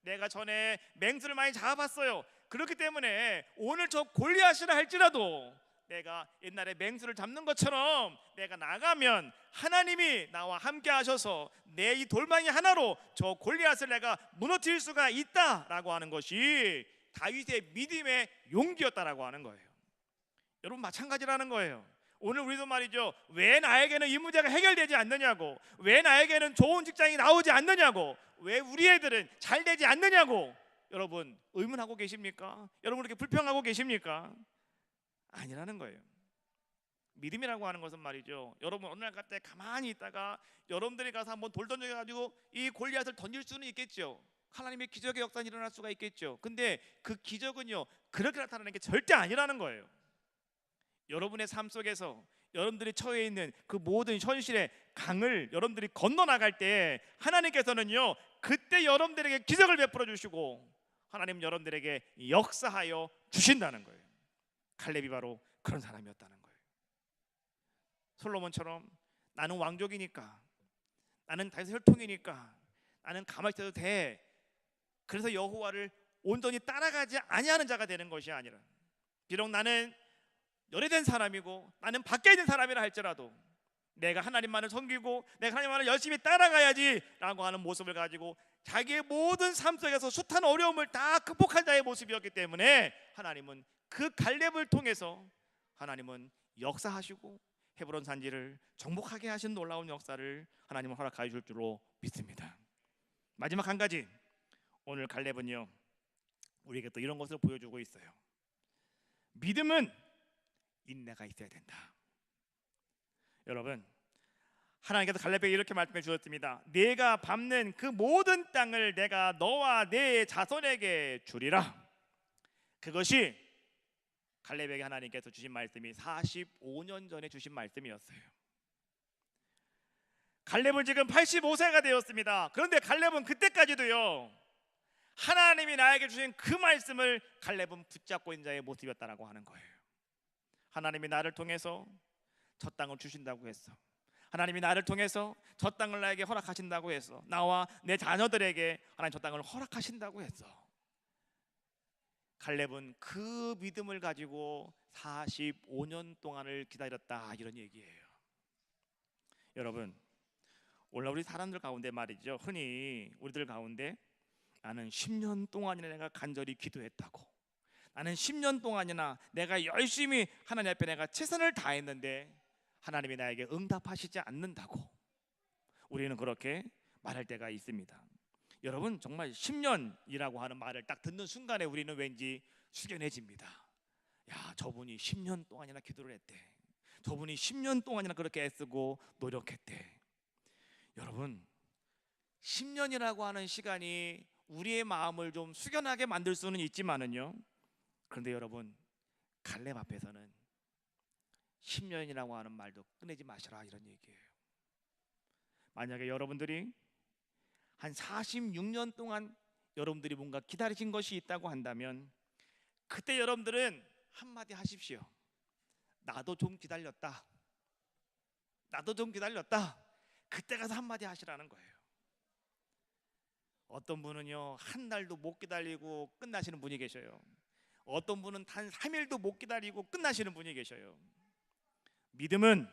내가 전에 맹수를 많이 잡아봤어요. 그렇기 때문에 오늘 저 골리앗이라 할지라도 내가 옛날에 맹수를 잡는 것처럼 내가 나가면 하나님이 나와 함께 하셔서 내 이 돌멩이 하나로 저 골리앗을 내가 무너뜨릴 수가 있다라고 하는 것이 다윗의 믿음의 용기였다라고 하는 거예요. 여러분, 마찬가지라는 거예요. 오늘 우리도 말이죠, 왜 나에게는 이 문제가 해결되지 않느냐고, 왜 나에게는 좋은 직장이 나오지 않느냐고, 왜 우리 애들은 잘 되지 않느냐고, 여러분 의문하고 계십니까? 여러분 그렇게 불평하고 계십니까? 아니라는 거예요. 믿음이라고 하는 것은 말이죠, 여러분 어느 날 갑자기 가만히 있다가 여러분들이 가서 한번 돌 던져가지고 이 골리앗을 던질 수는 있겠죠. 하나님의 기적의 역사가 일어날 수가 있겠죠. 근데 그 기적은요, 그렇게 나타나는 게 절대 아니라는 거예요. 여러분의 삶 속에서 여러분들이 처해 있는 그 모든 현실의 강을 여러분들이 건너나갈 때 하나님께서는요, 그때 여러분들에게 기적을 베풀어 주시고 하나님 여러분들에게 역사하여 주신다는 거예요. 갈렙이 바로 그런 사람이었다는 거예요. 솔로몬처럼 나는 왕족이니까, 나는 다윗의 혈통이니까 나는 가만히 있어도 돼. 그래서 여호와를 온전히 따라가지 아니하는 자가 되는 것이 아니라, 비록 나는 열애된 사람이고 나는 밖에 있는 사람이라 할지라도 내가 하나님만을 섬기고 내가 하나님만을 열심히 따라가야지 라고 하는 모습을 가지고 자기의 모든 삶 속에서 숱한 어려움을 다 극복한 자의 모습이었기 때문에 하나님은 그 갈렙을 통해서 하나님은 역사하시고 헤브론 산지를 정복하게 하신 놀라운 역사를 하나님은 허락하여 줄 줄로 믿습니다. 마지막 한 가지, 오늘 갈렙은요 우리에게 또 이런 것을 보여주고 있어요. 믿음은 인내가 있어야 된다. 여러분, 하나님께서 갈렙에게 이렇게 말씀해 주셨습니다. 내가 밟는 그 모든 땅을 내가 너와 내 자손에게 주리라. 그것이 갈렙에게 하나님께서 주신 말씀이 45년 전에 주신 말씀이었어요. 갈렙은 지금 85세가 되었습니다. 그런데 갈렙은 그때까지도요 하나님이 나에게 주신 그 말씀을 갈렙은 붙잡고 있는 자의 모습이었다라고 하는 거예요. 하나님이 나를 통해서 저 땅을 주신다고 했어. 하나님이 나를 통해서 저 땅을 나에게 허락하신다고 했어. 나와 내 자녀들에게 하나님 저 땅을 허락하신다고 했어. 갈렙은 그 믿음을 가지고 45년 동안을 기다렸다, 이런 얘기예요. 여러분, 원래 우리 사람들 가운데 말이죠, 흔히 우리들 가운데 나는 10년 동안이나 내가 간절히 기도했다고, 나는 10년 동안이나 내가 열심히 하나님 앞에 내가 최선을 다했는데 하나님이 나에게 응답하시지 않는다고 우리는 그렇게 말할 때가 있습니다. 여러분, 정말 10년이라고 하는 말을 딱 듣는 순간에 우리는 왠지 숙연해집니다. 야, 저분이 10년 동안이나 기도를 했대. 저분이 10년 동안이나 그렇게 애쓰고 노력했대. 여러분, 10년이라고 하는 시간이 우리의 마음을 좀 숙연하게 만들 수는 있지만은요, 그런데 여러분, 갈렙 앞에서는 10년이라고 하는 말도 꺼내지 마시라, 이런 얘기예요. 만약에 여러분들이 한 46년 동안 여러분들이 뭔가 기다리신 것이 있다고 한다면 그때 여러분들은 한마디 하십시오. 나도 좀 기다렸다. 나도 좀 기다렸다. 그때 가서 한마디 하시라는 거예요. 어떤 분은요 한 달도 못 기다리고 끝나시는 분이 계셔요. 어떤 분은 단 3일도 못 기다리고 끝나시는 분이 계셔요. 믿음은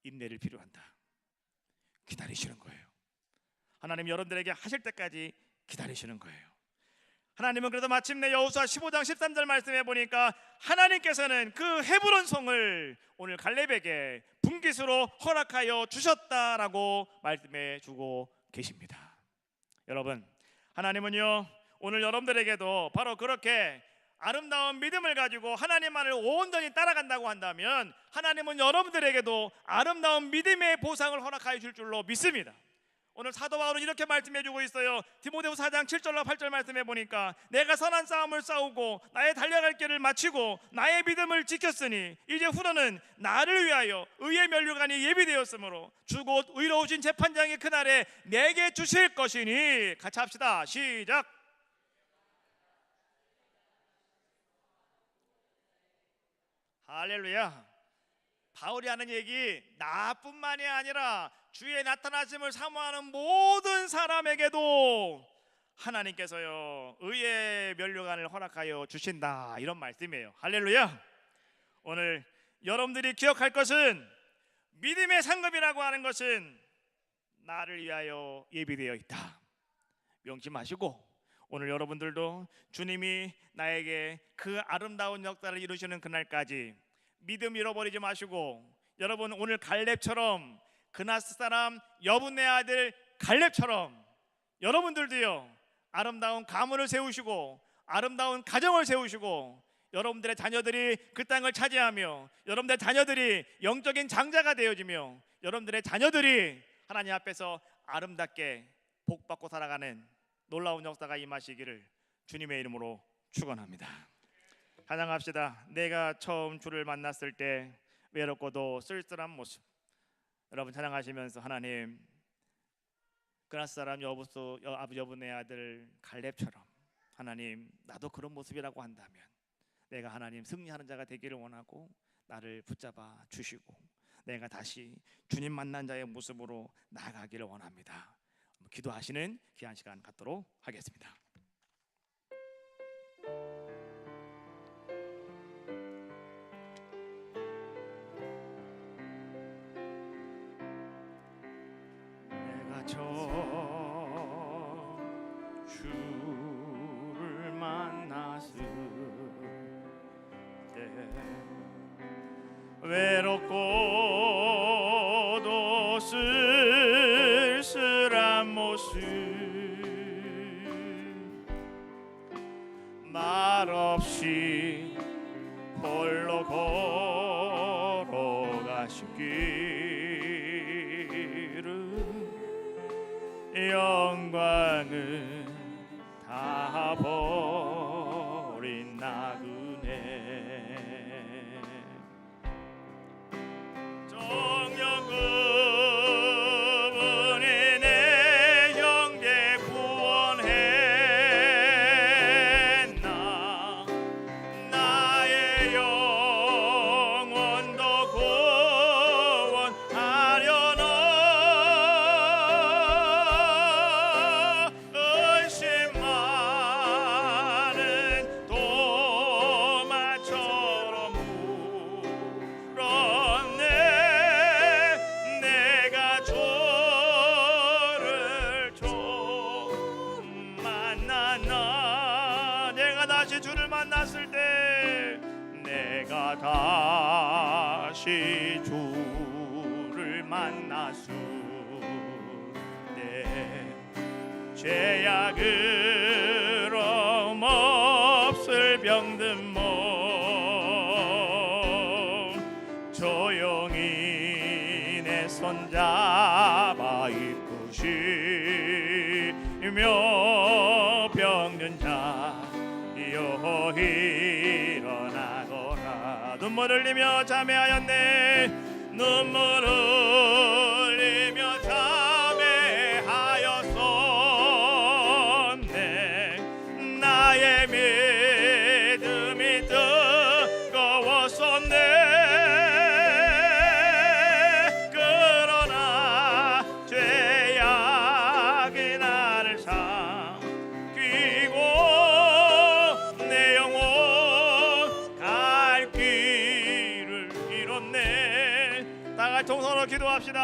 인내를 필요한다. 기다리시는 거예요. 하나님 여러분들에게 하실 때까지 기다리시는 거예요. 하나님은 그래서 마침내 여호수아 15장 13절 말씀해 보니까 하나님께서는 그 헤브론 성을 오늘 갈렙에게 분깃으로 허락하여 주셨다라고 말씀해 주고 계십니다. 여러분, 하나님은요 오늘 여러분들에게도 바로 그렇게 아름다운 믿음을 가지고 하나님만을 온전히 따라간다고 한다면 하나님은 여러분들에게도 아름다운 믿음의 보상을 허락하여 줄 줄로 믿습니다. 오늘 사도 바울은 이렇게 말씀해 주고 있어요. 디모데후서 4장 7절과 8절 말씀해 보니까 내가 선한 싸움을 싸우고 나의 달려갈 길을 마치고 나의 믿음을 지켰으니 이제 후로는 나를 위하여 의의 면류관이 예비되었으므로 주 곧 의로우신 재판장이 그날에 내게 주실 것이니. 같이 합시다. 시작. 할렐루야. 바울이 하는 얘기, 나뿐만이 아니라 주의 나타나심을 사모하는 모든 사람에게도 하나님께서요 의의 면류관을 허락하여 주신다, 이런 말씀이에요. 할렐루야. 오늘 여러분들이 기억할 것은 믿음의 상급이라고 하는 것은 나를 위하여 예비되어 있다. 명심하시고 오늘 여러분들도 주님이 나에게 그 아름다운 역사를 이루시는 그날까지 믿음 잃어버리지 마시고, 여러분 오늘 갈렙처럼 그나스 사람 여분네 아들 갈렙처럼 여러분들도요 아름다운 가문을 세우시고 아름다운 가정을 세우시고 여러분들의 자녀들이 그 땅을 차지하며 여러분들의 자녀들이 영적인 장자가 되어지며 여러분들의 자녀들이 하나님 앞에서 아름답게 복받고 살아가는 놀라운 역사가 임하시기를 주님의 이름으로 축원합니다. 찬양합시다. 내가 처음 주를 만났을 때 외롭고도 쓸쓸한 모습. 여러분 찬양하시면서 하나님 그나스 사람 여분의 아들 갈렙처럼 하나님 나도 그런 모습이라고 한다면 내가 하나님 승리하는 자가 되기를 원하고 나를 붙잡아 주시고 내가 다시 주님 만난 자의 모습으로 나아가기를 원합니다. 기도하시는 귀한 시간 갖도록 하겠습니다. 내가 저 주를 만났을 때 외롭고도 쓸쓸한 모습 말없이 홀로 걸어가신 길은 영광을 다 버린 나그네 정녕 그분이 내 형제 구원했나 나의 영혼도 구원하려나 의심 많은 도마처럼 울었네 내가 주를 좀 만났나 내가 다시 주를 만났을 때 내가 다시 주를 만났을 때 죄야 그럼 없을 병든 몸 조용히 내 손잡아 이끄시며 병든 자여 일어나거라 눈물 흘리며 자매하였네 눈물 흘리며 자매하였었네 나의 믿음이 뜨거웠었네 그러나 죄악이 나를 삼키고 내 영혼 갈 길을 잃었네 다 같이 통성으로 기도합시다.